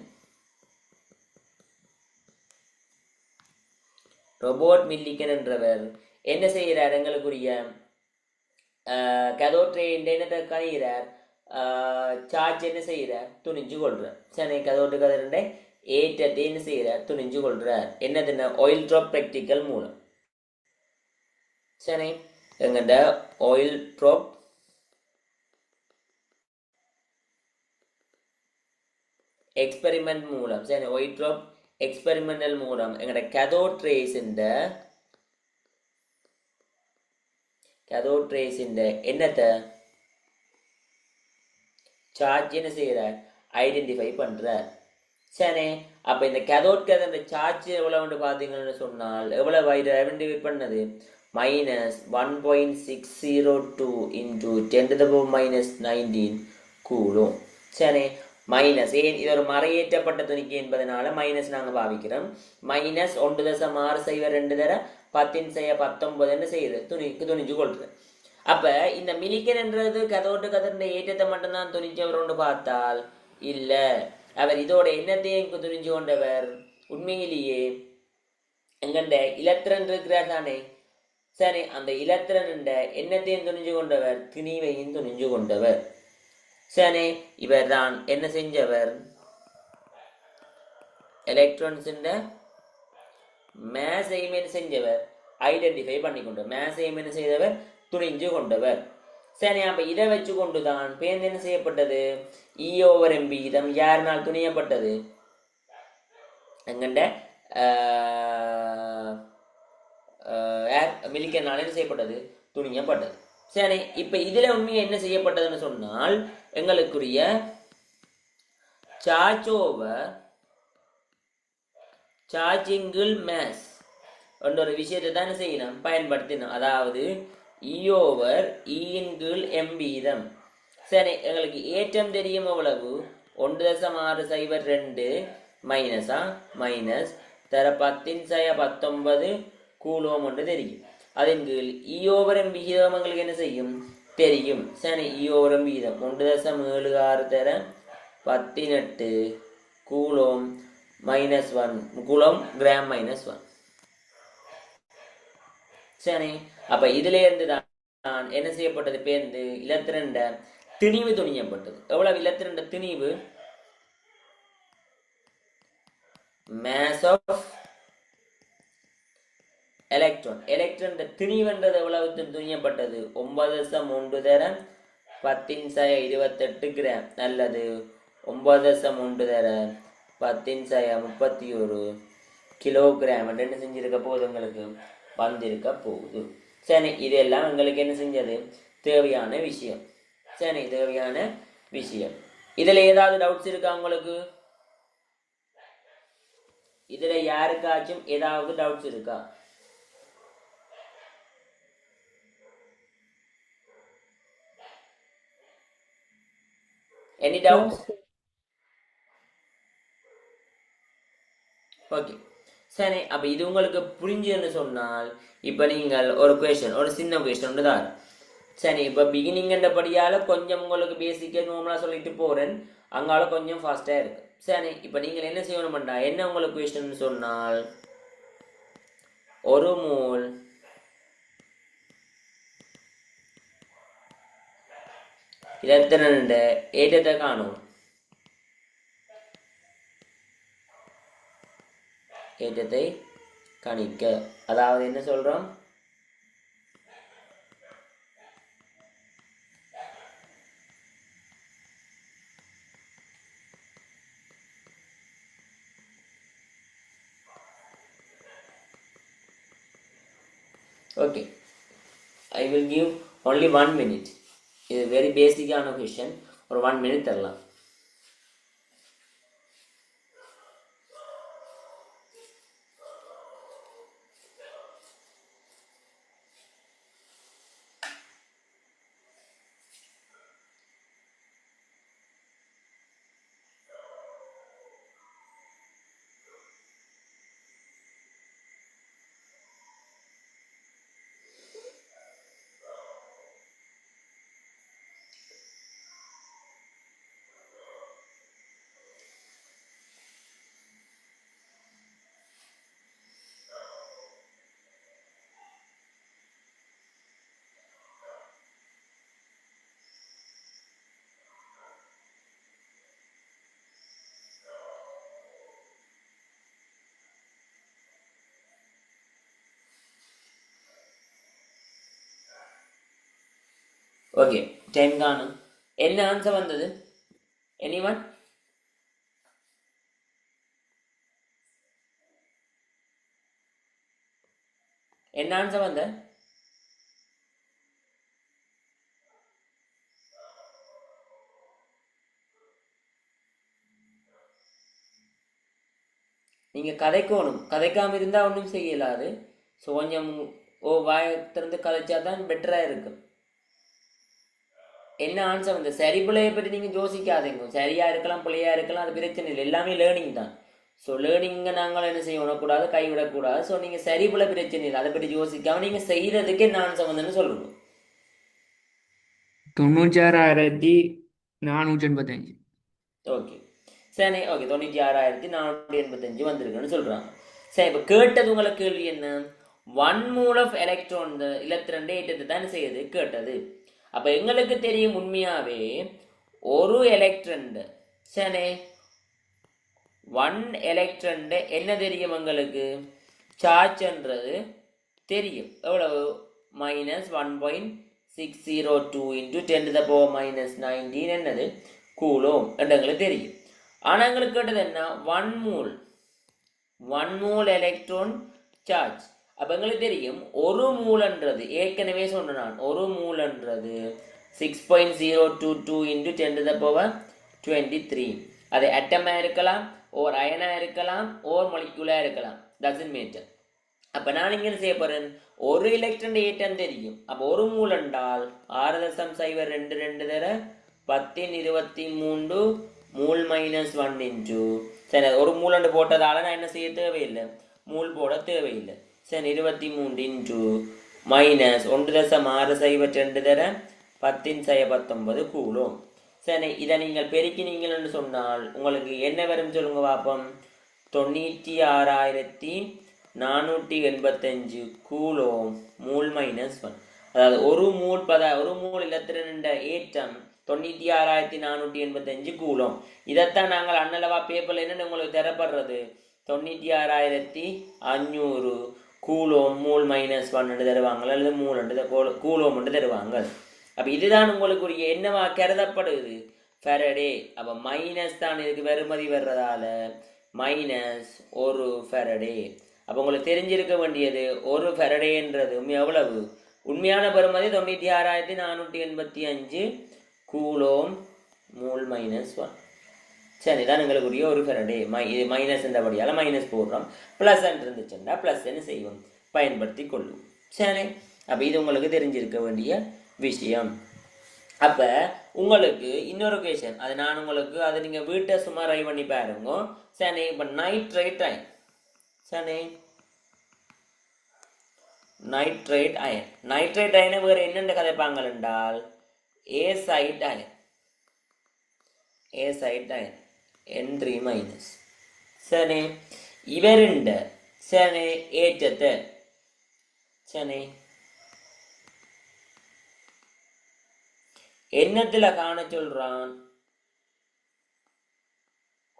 என்றவர் என்ன செய்கிறார் எங்களுக்குரிய கதோற்றை என்னத்தை கணிகிறார் சார்ஜ் என்ன செய்கிறார் துணிஞ்சு கொள்றார். சரி, கதோட்டு கதிரண்டை ஏற்றத்தை என்ன செய்கிறார் துணிஞ்சு கொள்றார். என்னதுன்னா ஆயில் ட்ராப் பிராக்டிக்கல் மூலம். சரி, எங்கண்ட ஆயில் ட்ராப் எக்ஸ்பெரிமெண்ட் மூலம். சரி, ஆயில் ட்ராப் எக்ஸ்பெரிமெண்டல் மூலம் எங்கட கதோட் ரேஸின் என்னத்தை சார்ஜ் என்ன செய்கிறார் ஐடென்டிஃபை பண்றார். சரி, அப்ப இந்த கதோட் அந்த சார்ஜ் எவ்வளவு பார்த்தீங்கன்னு சொன்னால் எவ்வளவு ஐடென்டிஃபை பண்ணது -1.602 into 10 to the power -19 coulomb. சரி, மைனஸ் ஏன் இது ஒரு மறையேற்றப்பட்ட துணிக்கை என்பதனால மைனஸ் நாங்கள் பாவிக்கிறோம். -1.602 தர 10⁻19 என்ன செய்யுது துணிஞ்சு கொள்றேன். அப்ப இந்த மில்லிகன் என்றது கதோட்டு கதிர்ந்த ஏற்றத்தை மட்டும்தான் துணிஞ்சவர் பார்த்தால் இல்ல, அவர் இதோட என்னத்தையும் துணிஞ்சு கொண்டவர் உண்மையிலேயே எங்கண்ட இலத்திரன் இருக்கிறார் தானே. சரி, அந்த இலத்திரன் என்னத்தையும் துணிஞ்சு கொண்டவர் திணிவையும் துணிஞ்சு கொண்டவர். சரி, இவர் தான் என்ன செஞ்சவர் எலக்ட்ரான்ஸ் மேஸ் எய்மென் செஞ்சவர் ஐடென்டிஃபை பண்ணி கொண்டவர், மேஸ் எய்மென் செய்தவர் துணிஞ்சு கொண்டவர். சரி, அப்ப இதை வச்சு கொண்டுதான் பேருந்து என்ன செய்யப்பட்டது, E/MB வீதம் யாருனால் துணியப்பட்டது, எங்கண்ட மில்லிக்கனால் என்ன செய்யப்பட்டது, துணியப்பட்டது. சரி, இப்ப இதுல உண்மையை என்ன செய்யப்பட்டதுன்னு சொன்னால் எங்களுக்குரிய சார்ஜ் ஓவர் சார்ஜிங்கிள் மேஸ் என்ற ஒரு விஷயத்தை தான் செய்யணும் பயன்படுத்தினோம். அதாவது E/M வீதம். சரி, எங்களுக்கு ஏற்றம் தெரியும் எவ்வளவு, 1.602 மைனஸா மைனஸ் தர 10⁻19 கூலோம் ஒன்று தெரியும். அதன் கீழ் E/M விகிதம் எங்களுக்கு என்ன செய்யும் தெரியும். சரி, E/M விகிதம் 1.76 தர 18 கூலோம் -1 கூலோம் கிராம் -1. சரி, அப்ப இதுல இருந்து தான் என்ன செய்யப்பட்டது, பேருந்து இலத்திரண்ட திணிவு துணியப்பட்டது. எவ்வளவு இலத்திரண்ட திணிவு, mass of எலக்ட்ரான், எலக்ட்ரான் திணிவுன்றது எவ்வளவு துணியப்பட்டது, 9.1 தர 10⁻28 கிராம் அல்லது 9.1 தர 10⁻31 கிலோகிராம் என்ன செஞ்சிருக்க போகுது, உங்களுக்கு வந்திருக்க போகுது. சரி, இதெல்லாம் எங்களுக்கு என்ன செஞ்சது, தேவையான விஷயம். சரி, தேவையான விஷயம். இதுல ஏதாவது டவுட்ஸ் இருக்கா உங்களுக்கு, இதுல யாருக்காச்சும் ஏதாவது டவுட்ஸ் இருக்கா? Any doubts? ஓகே, சரி. அப்ப இது உங்களுக்கு புரிஞ்சுன்னு சொன்னால் இப்ப நீங்கள் ஒரு கொஸ்டின், ஒரு சின்ன கொஸ்டின் தான். சரி, இப்ப பிகினிங் என்றபடியால கொஞ்சம் உங்களுக்கு பேசிக்கா நார்மலா சொல்லிட்டு போறேன், அங்கால கொஞ்சம் ஃபாஸ்டா இருக்கு. சரி, இப்ப நீங்கள் என்ன செய்யணும்டா, என்ன உங்களுக்கு கொஸ்டின் சொன்னால், ஒரு மோல் இலத்திரண்ட ஏற்றத்தை காணும், ஏற்றத்தை கணிக்க. அதாவது என்ன சொல்றோம், okay, I will give only 1 minute. இது வெரி பேசிக்கான கொஸ்டின், ஒரு 1 minute தரலாம். ஓகே, டைம் காணும். என்ன ஆன்சர் வந்தது, எனிவன்? என்ன ஆன்சர் வந்த? நீங்க கதைக்கணும், கதைக்காம இருந்தா ஒன்றும் செய்யலாது. ஸோ கொஞ்சம் வாய திறந்து கதைச்சா தான் பெட்டரா இருக்கும். என்ன ஆன்சர் வந்து, சரி பிள்ளையை பற்றி நீங்க யோசிக்காதீங்க, சரியா இருக்கலாம் பிள்ளையா இருக்கலாம், அது பிரச்சனை இல்லை, எல்லாமே லேர்னிங் தான். ஸோ லேர்னிங்கை நாங்கள் என்ன செய்ய விடக்கூடாது, கைவிடக்கூடாது. ஸோ நீங்க சரி பிள்ளை பிரச்சனை இல்லை, அதை பற்றி யோசிக்காம நீங்க செய்யறதுக்கு என்ன ஆன்சர் வந்துன்னு சொல்லுங்க. 96,485. ஓகே, சரி. ஓகே, 96,485 வந்திருக்குன்னு சொல்றாங்க. சரி, இப்போ கேட்டது உங்களுக்கு கேள்வி என்ன, 1 mole of எலக்ட்ரான் இலத்திரண்ட ஏற்றத்தை தான் செய்யுது கேட்டது. அப்ப எங்களுக்கு தெரியும் உண்மையாவே ஒரு எலக்ட்ரன், சரி 1 எலக்ட்ரன் என்ன தெரியும் எங்களுக்கு, சார்ஜ்ன்றது தெரியும் எவ்வளவு -1.602 into 10 to the power -19 என்னது கூலோம் என்று எங்களுக்கு தெரியும். ஆனால் எங்களுக்கு கேட்டது என்ன, 1 மூல் எலக்ட்ரான் சார்ஜ். அப்போ எங்களுக்கு தெரியும் ஒரு மூலன்றது ஏற்கனவே சொன்ன நான் ஒரு மூலன்றது 6.022 into 10 to the power 23. அது அட்டமாக இருக்கலாம், ஓர் அயனாக இருக்கலாம், ஓர் மொலிகுலாக இருக்கலாம், டசன்ட் மேட்டர். அப்போ நான் இங்கே செய்ய போகிறேன், ஒரு எலக்ட்ரான் ஏட்டம் தெரியும். அப்போ ஒரு மூல் என்றால் 6.022 தர 1023 மூல் -1 இன்ட்டு சரி ஒரு மூலண்டு போட்டதால் நான் என்ன செய்ய தேவையில்லை, மூல் போட தேவையில்லை. சரி 23 இன்ட்டு -1.602 தர 10⁻19 கூலும். சரி இதை நீங்கள் பெருக்கினீங்கன்னு சொன்னால் உங்களுக்கு என்ன வரும் சொல்லுங்க பார்ப்போம். 96,485 கூலோம் மூல் -1. அதாவது ஒரு மூல் இலத்திரன் ஏற்றம் 96,485 கூலோம். இதைத்தான் நாங்கள் அன்னளவா பேப்பர்ல என்னென்னு உங்களுக்கு தரப்படுறது 96,500 கூலோம் மூல் -1 தருவாங்க, அல்லது கூலோம் தருவாங்க. அப்ப இதுதான் உங்களுக்கு என்னவா கருதப்படுது, ஃபெரடே. அப்ப மைனஸ் தான் இதுக்கு வெறுமதி வர்றதால -1 ஃபெரடே. அப்ப உங்களுக்கு தெரிஞ்சிருக்க வேண்டியது ஒரு ஃபெரடேன்றது எவ்வளவு, உண்மையான பெறுமதி 96,485 கூலோம் மூல் -1. சரி தான் எங்களுக்குரிய ஒரு ஃபெரடே. இது மைனஸ் என்றபடியால் மைனஸ் போடுறோம், ப்ளஸ் இருந்துச்சுன்னா ப்ளஸ் என்ன செய்வோம் பயன்படுத்தி கொள்ளும். சரி அப்போ இது உங்களுக்கு தெரிஞ்சிருக்க வேண்டிய விஷயம். அப்போ உங்களுக்கு இன்னொரு கொஷன், அது நான் உங்களுக்கு அது நீங்கள் வீட்டை சும்மா ட்ரை பண்ணி பாருங்க. சரி இப்போ நைட்ரேட் அயன், சரி நைட்ரேட் அயன், நைட்ரேட் அயனை வேறு என்னென்ன கதைப்பாங்க என்றால் ஏசைட் அயன், ஏசைட் அயன் N3-. சரி இவருண்ட சரி ஏற்றத்தை சரி என்னத்துல காண சொல்றான்,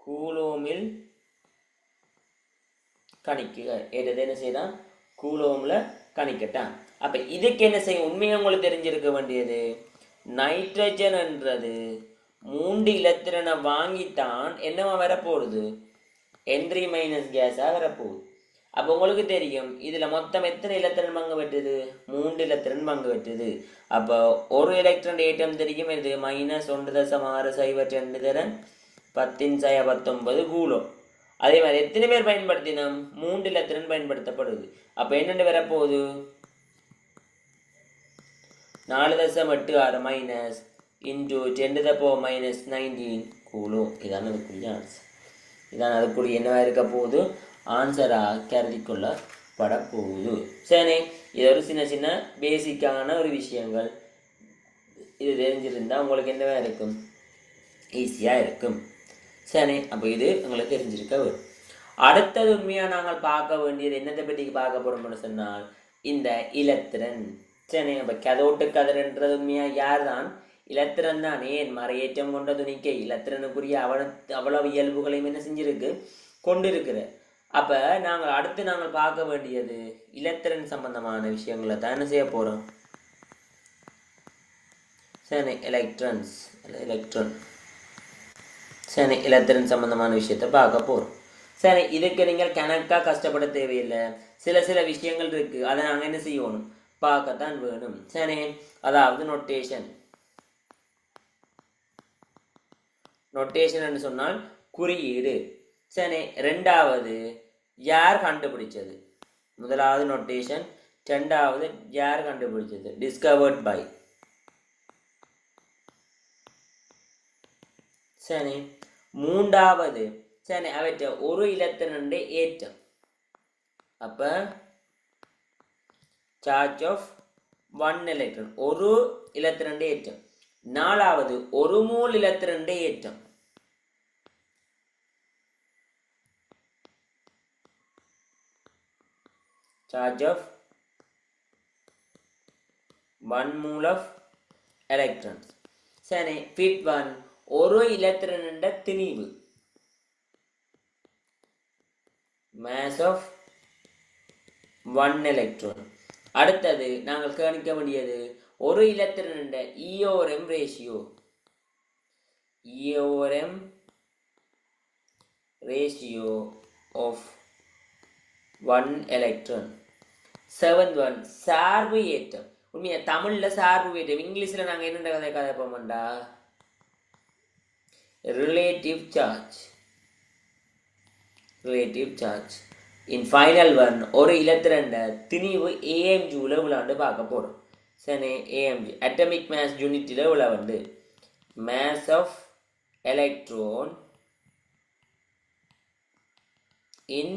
கூலோமில் கணிக்க. ஏற்றது என்ன செய்யலாம், கூலோம்ல கணிக்கட்டான். அப்ப இதுக்கு என்ன செய்யும், உண்மையை உங்களுக்கு தெரிஞ்சிருக்க வேண்டியது நைட்ரஜன் என்றது 3 இலத்திரனை வாங்கித்தான் என்னவா வரப்போகுது N3- கேஸா வரப்போகுது. அப்போ உங்களுக்கு தெரியும் இதுல மொத்தம் எத்தனை இலத்திரன் பங்கு பெற்றது, 3 இலத்திரன் பங்கு பெற்றது. அப்போ ஒரு எலக்ட்ரான் ஏட்டம் தெரியும், இது -1.602 தர 10⁻19 கூலோம். அதே மாதிரி எத்தனை பேர் பயன்படுத்தினோம், 3 இலத்திரன் பயன்படுத்தப்படுது. அப்போ என்னென்னு வரப்போகுது 4.86 மைனஸ் இன்டூ 10⁻19 கூலோம். இதான் அதுக்குரிய ஆன்சர். இதான் அதுக்குரிய என்னவா இருக்க போகுது, ஆன்சராக கருதி கொள்ளப்பட போகுது. சரி இது ஒரு சின்ன சின்ன பேசிக்கான ஒரு விஷயங்கள், இது தெரிஞ்சிருந்தால் உங்களுக்கு என்னவா இருக்கும், ஈஸியாக இருக்கும். சரி அப்போ இது உங்களுக்கு தெரிஞ்சிருக்க வரும். அடுத்தது உண்மையாக நாங்கள் பார்க்க வேண்டியது என்னத்தை பற்றி பார்க்க போகிறோம்னு சொன்னால் இந்த இலத்திரன். சரி அப்போ கதோட்டு கதிரன்றது உண்மையாக யார் தான், இலத்திரன் தான். ஏன் மறையேற்றம் கொண்ட துணிக்க இலத்திரனுக்குரிய அவ்வளவு இயல்புகளையும் என்ன செஞ்சிருக்கு கொண்டிருக்கிற. அப்போ அடுத்து நாங்கள் பார்க்க வேண்டியது இலத்திரன் சம்பந்தமான விஷயங்களை தான் என்ன செய்ய போகிறோம். சரி எலக்ட்ரான்ஸ் எலக்ட்ரான் சரி இலத்திரன் சம்பந்தமான விஷயத்தை பார்க்க போகிறோம். சரி இதுக்கு நீங்கள் கணக்காக கஷ்டப்பட தேவையில்லை, சில விஷயங்கள் இருக்குது, அதை நாங்கள் என்ன செய்யணும் பார்க்கத்தான் வேணும். சரி அதாவது நொட்டேஷன், நொட்டேஷன் சொன்னால் குறியீடு. சரி ரெண்டாவது யார் கண்டுபிடிச்சது, முதலாவது நொட்டேஷன், ரெண்டாவது யார் கண்டுபிடிச்சது டிஸ்கவர்ட் பை. சரி மூன்றாவது சரி அவற்றை ஒரு இலத்திரன் ஏற்றம், அப்ப சார்ஜ் ஆஃப் 1 எலக்ட்ரான் ஒரு இலத்திரன் ஏற்றம். நாலாவது ஒரு மூல் இலத்திரன் ஏற்றம், charge of 1 mole of electrons. சரி fifth one ஒரு இலத்திரன் திணிவு, mass of 1 எலக்ட்ரான். அடுத்தது நாங்கள் கவனிக்க வேண்டியது ஒரு இலத்திரன் EORM ratio. EORM ratio of 1 electron. 7th one சார்பு ஏற்றம். உண்மையா தமிழ்ல சார்பு ஏற்றம், இங்கிலீஷ்ல நாங்க என்ன கதை கதைப்போம்டா relative charge. Relative charge. In final one ஒரு இலத்திரண்ட திணிவு AMGல விளையாண்டு பார்க்க போறோம். சரி, AMG அட்டமிக் மாஸ் யூனிட்டில விளையாண்டு mass of electron in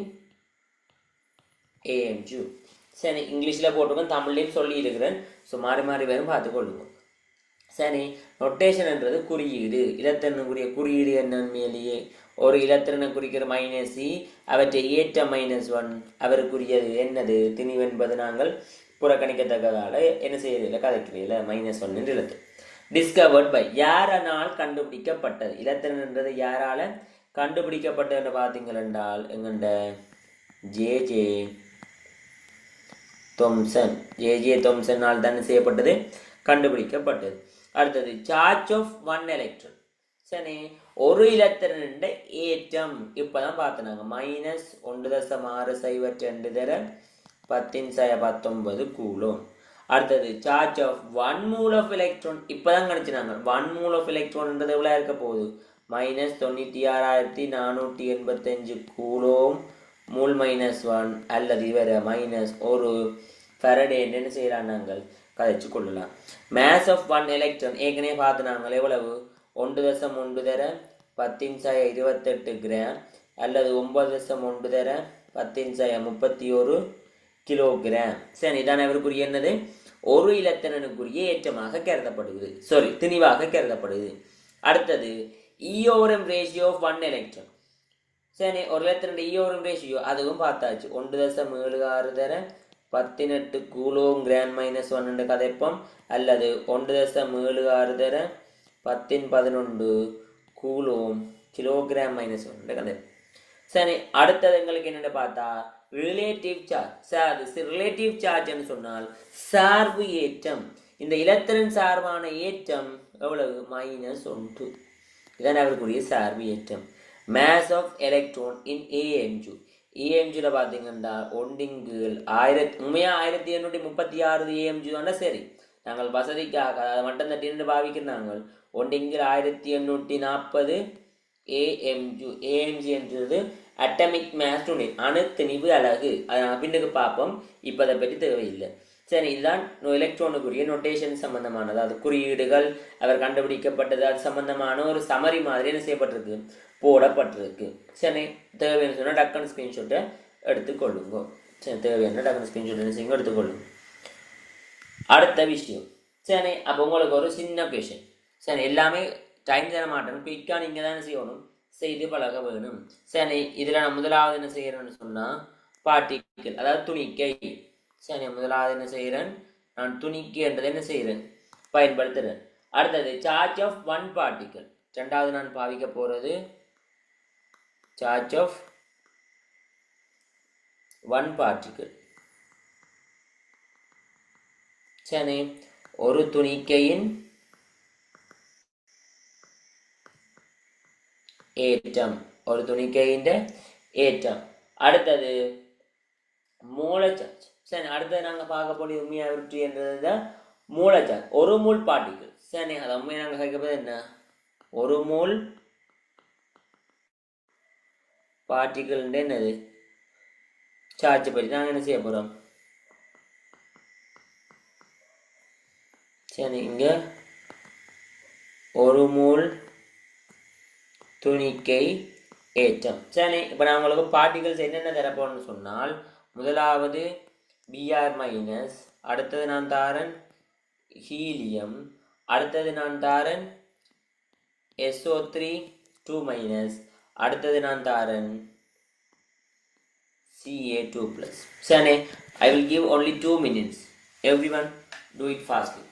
AMG. சரி, இங்கிலீஷில் போட்டிருக்கோம், தமிழ்லையும் சொல்லி இருக்கிறேன். ஸோ மாறி மாறி வரும் பார்த்துக்கொள்ளுங்க. சரி, நொட்டேஷன்ன்றது குறியீடு. இலத்திரனுக்குரிய குறியீடு என்னன்மையிலேயே ஒரு இலத்திரனை குறிக்கிற -E, அவற்றை ஏற்ற -1 அவருக்குரியது என்னது திணிவு என்பது நாங்கள் புறக்கணிக்கத்தக்கதால என்ன செய்யறதில்லை, கதைக்கிறதில்லை. -1 எழுத்து. டிஸ்கவர்ட் பை யாரானால் கண்டுபிடிக்கப்பட்டது. இலத்திரன்ன்றது யாரால கண்டுபிடிக்கப்பட்டது பார்த்தீங்கள் என்றால் எங்கண்ட ஜே தொம்சனால் தான் செய்யப்பட்டது, கண்டுபிடிக்கப்பட்டது. அடுத்தது சார்ஜ் ஆஃப் 1 எலக்ட்ரான். சரி, ஒரு இலத்திரன் ஏற்றம் இப்பதான் பார்த்தனாங்க -1.602 தர 10⁻19 கூலும். அடுத்தது charge of 1 mole of electron இப்பதான் கணிச்சினாங்க. 1 மோல் ஆஃப் எலக்ட்ரான்ன்றது எவ்வளவு இருக்க போகுது -96,485 கூலும் மூல் -1 அல்லது இவரை -1 ஃபெரடே என்ன செய்யலாம் நாங்கள் கதைச்சு கொள்ளலாம். மேஸ் ஆஃப் 1 எலக்ட்ரான் ஏற்கனவே பார்த்து நாங்கள் எவ்வளவு 1.1 தர 10⁻28 கிராம் அல்லது 9.1 தர 10⁻31 கிலோகிராம். சரி, இதான் அவருக்குரிய என்னது ஒரு இலத்திரனுக்குரிய ஏற்றமாக கருதப்படுகிறது, திணிவாக கருதப்படுது. அடுத்தது EORM ரேஷியோ ஆஃப் 1 எலக்ட்ரான். சரி, ஒரு இலத்திரன் EORM ரேஷியோ அதுவும் பார்த்தாச்சு. 1.76 தர 18 கூலோம் கிராம் -1 கதைப்போம் அல்லது 1.76 தர 10⁻11 கூலோம் கிலோகிராம் -1 கதைப்போம். சரி, அடுத்தது எங்களுக்கு என்னென்னு பார்த்தா ரிலேட்டிவ் சார்ஜ். ரிலேட்டிவ் சார்ஜ்னு சொன்னால் சார்பு ஏற்றம். இந்த இலத்திரன் சார்பான ஏற்றம் எவ்வளவு -1. இதான் அவருக்குரிய சார்பு ஏற்றம். mass of electron in AMG. AMGல பார்த்தீங்கன்னா ஒண்டிங்கில் 1836 AMG தானே. சரி, நாங்கள் வசதிக்காக அதை மட்டும் தட்டின்னு பாவிக்கிறாங்க. ஒண்டிங்கில் 1840 AMG. AMG என்றது அட்டமிக் மாஸ் யூனிட், அணு திணிவு அலகு. அதை நாங்கள் பின்னுக்கு பார்ப்போம், இப்போ அதை பற்றி தேவையில்லை. சரி, இதுதான் எலக்ட்ரானுக்குரிய நொட்டேஷன் சம்பந்தமானது. அது குறியீடுகள் அவர் கண்டுபிடிக்கப்பட்டது அது சம்பந்தமான ஒரு சமரி மாதிரி என்ன செய்யப்பட்டிருக்கு, போடப்பட்டிருக்கு. சரி, தேவையான சொன்னால் டக்குன்னு ஸ்க்ரீன்ஷாட்டை எடுத்துக்கொள்ளுங்க. சரி, தேவையான டக்குன்னு ஸ்க்ரீன்ஷாட் என்ன செய்யுங்க, எடுத்துக்கொள்ளுங்க. அடுத்த விஷயம். சரி, அப்போ உங்களுக்கு ஒரு சின்ன கொஷின். சரி, எல்லாமே டைம் தர மாட்டேன், குயிக்காக நீங்கள் தான் செய்யணும், செய்து பழக வேணும். சரி, இதில் நான் முதலாவது என்ன செய்யறேன்னு சொன்னால் பார்ட்டிக்கல், அதாவது துணிக்கை. சரி, முதலாவது என்ன செய்கிறேன், நான் துணிக்கை என்றதை என்ன செய்கிறேன், பயன்படுத்துகிறேன். அடுத்தது சார்ஜ் ஆஃப் 1 பார்ட்டிக்கல். ரெண்டாவது நான் பாவிக்க போகிறது சார்ஜ் ஆஃப் 1 பார்ட்டிக்கல். சரி, ஒரு துணிக்கையின் ஏற்றம், ஒரு துணிக்கையின் ஏற்றம். அடுத்தது மூல சார்ஜ். சரி, அடுத்தது நாங்கள் பார்க்க போது உண்மையாக விருற்றி என்றது மூல சார்ஜ், ஒரு மூல் பார்ட்டிக்கல். சரி, அதை உண்மையை நாங்கள் கேட்கப்போது என்ன, ஒரு மூல் பார்ட்டிக்கல் என்னது சார்ஜ் பற்றி நாங்கள் என்ன செய்ய போகிறோம். சரி, இங்கே ஒரு மூல் துணிக்கை ஏற்றம். சரி, இப்போ நான் உங்களுக்கு பார்ட்டிகல்ஸ் என்னென்ன தரப்போன்னு சொன்னால் முதலாவது Br-, அடுத்தது நான் தாரன் ஹீலியம், அடுத்தது நான் தாரன் SO3 2-, அடுத்தது நான் தாரன் Ca2+. சரி, I will give only 2 minutes. Everyone do it fastly.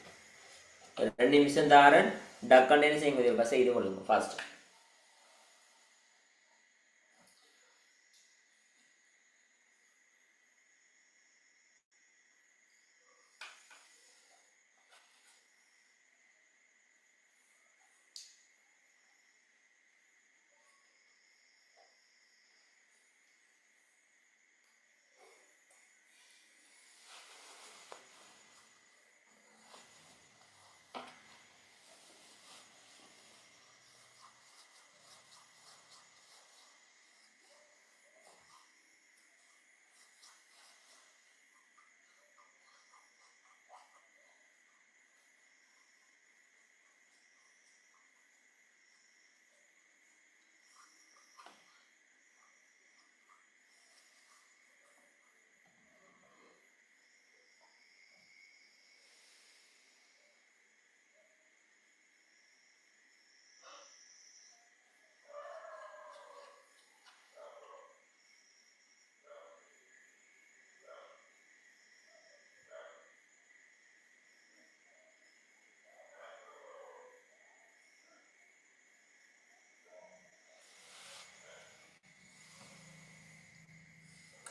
2 நிமிஷம் தாரன், டக்கண்டே செய்து கொள்ளுங்க fast.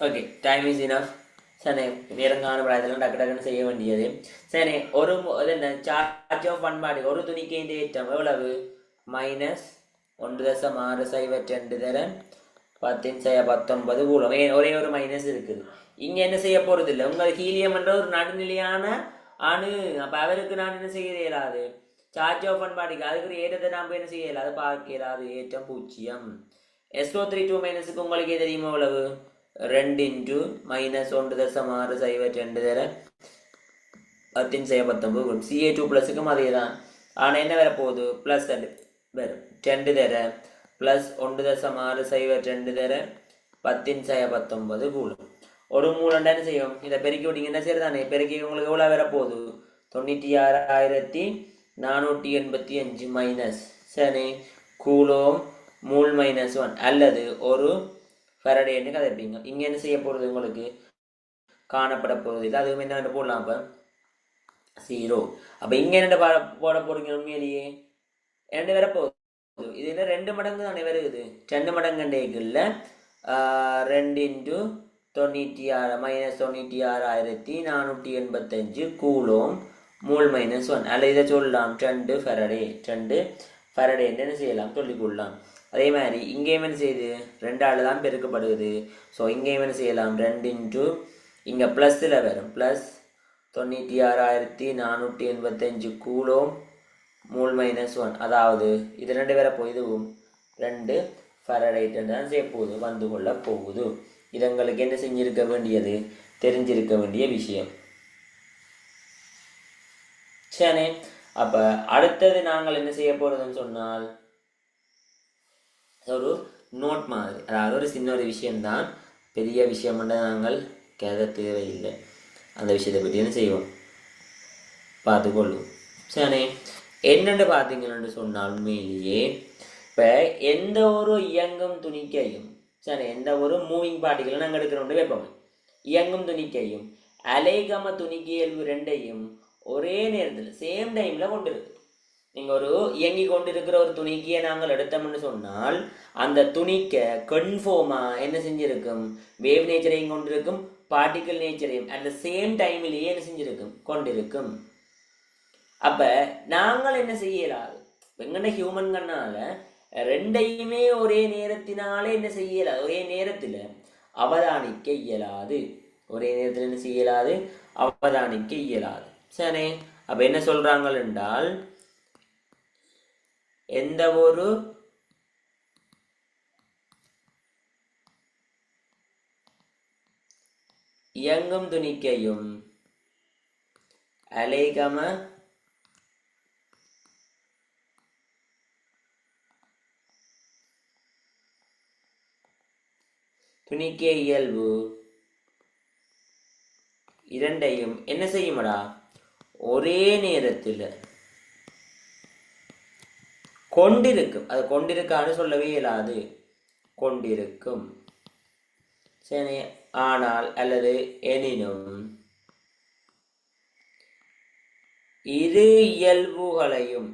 Okay, time is enough. சரி, நேரம் காணப்படாதெல்லாம் டக்கு டக்குன்னு செய்ய வேண்டியது. சரி, ஒரு அது என்ன சார்ஜ் ஆஃப் பண்பாடு ஒரு துணிக்கு இந்த ஏற்றம் எவ்வளவு? -1.602 தர 10⁻19 கூலம். ஒரே ஒரு மைனஸ் இருக்குது. இங்க என்ன செய்ய போறது இல்லை. உங்கள் ஹீலியம் என்ற ஒரு நடுநிலையான அணு. அப்ப அவருக்கு நான் என்ன செய்ய இயலாது. சார்ஜ் ஆஃப் பண்பாடுக்கு அதுக்கு ஏற்றத்தை நாம் என்ன செய்ய இயலாது, பார்க்க இயலாது. ஏற்றம் 0. SO32 மைனஸுக்கு உங்களுக்கு தெரியுமா எவ்வளவு? 2 × -1.602 தர 10⁻19. Ca2 ப்ளஸுக்கும் அதே தான். ஆனால் என்ன வரப்போகுது? ப்ளஸ் வரும். 2 தர +1.602 தர 10⁻19 கூலம். ஒரு மூலண்டா என்ன செய்யும்? இதை பெருக்கி விட்டீங்கன்னா சரி தானே. பெருக்கி உங்களுக்கு எவ்வளோ வரப்போகுது? 96,485 மைனஸ் சரி கூலோம் மூல் -1 அல்லது ஒரு ஃபெரடேன்னு கதைப்பீங்க. இங்கே என்ன செய்ய போகிறது? உங்களுக்கு காணப்பட போகிறது இல்லை. அதுவும் என்ன போடலாம்? அப்போ 0. அப்போ இங்கே என்ன போட போறீங்க? உண்மையிலேயே 2 வரப்போகுது. இதுல 2 மடங்கு தானே வருது. 2 மடங்கு இல்லை. 2 × 96,485 கூலோம் மூல் -1 அல்ல. இதை சொல்லலாம் 2 ஃபெரடே. 2 ஃபெரடே என்ன செய்யலாம்? சொல்லிக்கொள்ளலாம். அதே மாதிரி இங்கேயும் என்ன செய்யுது? 2ஆல் தான் பெருக்கப்படுது. ஸோ இங்கேயும் என்ன செய்யலாம்? 2 × இங்கே ப்ளஸில் வரும். +96,485 கூலோம் மூல் -1. அதாவது இது 2 வரப்போகுது. இதுவும் 2 ஃபெரடைட் தான் செய்ய போகுது, வந்து கொள்ள போகுது. இது எங்களுக்கு என்ன செஞ்சிருக்க வேண்டியது? தெரிஞ்சிருக்க வேண்டிய விஷயம். சரி, அப்ப அடுத்தது நாங்கள் என்ன செய்ய போறதுன்னு சொன்னால் ஒரு நோட் மாதிரி, அதாவது ஒரு சின்ன ஒரு விஷயம்தான். பெரிய விஷயம் நாங்கள் கதை தேவையில்லை. அந்த விஷயத்தை பற்றி என்ன செய்வோம்? பார்த்துக்கொள்ளும். சரி, என்னென்னு பார்த்தீங்கன்னு சொன்னால் உண்மையிலேயே இப்போ எந்த ஒரு இயங்கும் துணிக்கையும் சரி, எந்த ஒரு மூவிங் பார்ட்டிகளும் நாங்கள் எடுக்கிறோம் வைப்போம். இயங்கும் துணிக்கையும் அலைகம துணிக்கையல்பு ரெண்டையும் ஒரே நேரத்தில் சேம் டைமில் கொண்டு இருக்கு. நீங்கள் ஒரு இயங்கி கொண்டிருக்கிற ஒரு துணிக்கையை நாங்கள் எடுத்தோம்னு சொன்னால் அந்த துணிக்கை கன்ஃபார்மாக என்ன செஞ்சிருக்கும்? வேவ் நேச்சரையும் கொண்டிருக்கும், பார்ட்டிக்கல் நேச்சரையும் அட் த சேம் டைமிலேயே என்ன செஞ்சிருக்கும்? கொண்டிருக்கும். அப்ப நாங்கள் என்ன செய்யலாது? எங்கட ஹியூமன் கண்ணால ரெண்டையுமே ஒரே நேரத்தினாலே என்ன செய்யலாது? ஒரே நேரத்தில் அவதானிக்க இயலாது. ஒரே நேரத்தில் என்ன செய்யலாது? அவதானிக்க இயலாது. சரி, அப்ப என்ன சொல்றாங்க என்றால் எந்த ஒரு இயங்கும் துணிக்கையும் அலைகம துணிக்கை இயல்பு இரண்டையும் என்ன செய்யுமடா? ஒரே நேரத்தில் கொண்டிருக்கும். அது கொண்டிருக்கான்னு சொல்லவே இயலாது. கொண்டிருக்கும். சரி, ஆனால் அல்லது எனினும் இரு இயல்புகளையும்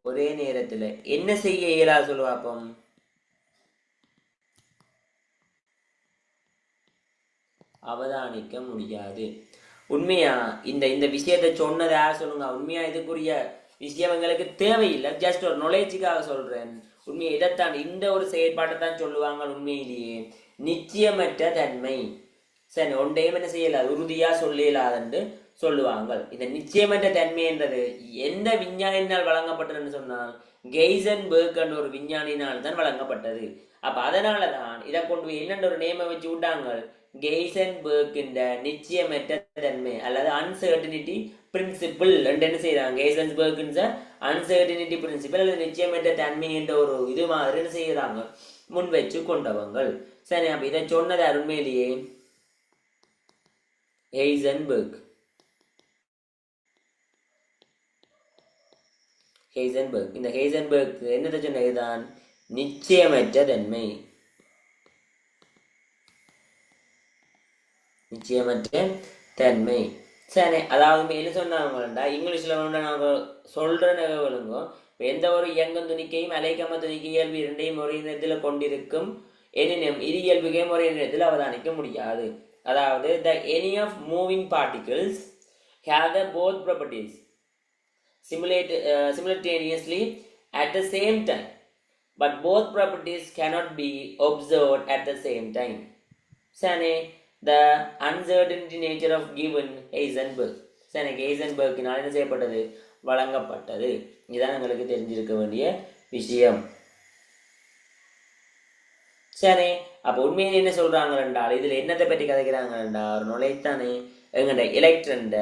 ஒரே நேரத்தில் என்ன செய்ய இயலா சொல்லுவாப்பம்? அவதானிக்க முடியாது. உண்மையா இந்த விஷயத்தை சொன்னது யார் சொல்லுங்க? உண்மையா இதுக்குரிய விஷயம் எங்களுக்கு தேவையில்லை. ஜஸ்ட் ஒரு நொலேஜுக்காக சொல்றேன். உண்மையை இதைத்தான், இந்த ஒரு செயற்பாட்டை தான் சொல்லுவாங்க உண்மையிலேயே நிச்சயமற்ற தன்மை. சரி, ஒன்றையும் என்ன செய்யலாது, உறுதியா சொல்லலாதுன்னு சொல்லுவாங்க. இந்த நிச்சயமற்ற தன்மை என்றது எந்த விஞ்ஞானினால் வழங்கப்பட்டதுன்னு சொன்னால் கெய்சன்பர்க் என்ற ஒரு விஞ்ஞானினால் தான் வழங்கப்பட்டது. அப்ப அதனாலதான் இதை கொண்டு போய் என்னென்ற ஒரு நேமை வச்சு விட்டாங்க, கெய்சன்பர்க் என்ற நிச்சயமற்ற தன்மை அல்லது அன்சர்டனிட்டி பிரின்சிபிள் என்று என்ன செய்யறாங்க? கெய்சன்பர்க் அன்சர்டனிட்டி பிரின்சிபிள் அல்லது நிச்சயமற்ற தன்மை என்ற ஒரு இது மாதிரி என்ன செய்யறாங்க? முன் வச்சு கொண்டவங்க. சரி, அப்ப இதை சொன்னது உண்மையிலேயே ஹெய்சன்பர்க். இந்த ஹெய்சன்பர்க் என்னத்தை சொன்னதுதான்? நிச்சயமற்ற தன்மை. நிச்சயமற்ற தன்மை. சரி, அதாவது என்ன சொன்னாங்கண்டா இங்கிலீஷ்ல வந்து நாங்கள் சொல்ற நிகழ்வுகளுங்க எந்த ஒரு இயங்கும் துணிக்கையும் அலைக்கம துணிக்கை இயல்பு இரண்டையும் ஒரே நேரத்தில் கொண்டிருக்கும் எனினும் இரு இயல்புகையும் ஒரே நேரத்தில் அவதானிக்க முடியாது. அதாவது the any of moving particles have the both properties simultaneously at the same time, but both properties cannot be observed at the same time. Sane, the uncertainty nature of given Heisenberg. சரி, ஹெய்சன்பர்க்கினால் என்ன செய்யப்பட்டது, வழங்கப்பட்டது. இதுதான் எங்களுக்கு தெரிஞ்சிருக்க வேண்டிய விஷயம். சரி, அப்போ உண்மையில என்ன சொல்றாங்க என்றால் இதுல என்னத்தை பற்றி கதைக்கிறாங்க என்றால் ஒரு நுழைத்தானே எங்கட எலக்ட்ரன் இந்த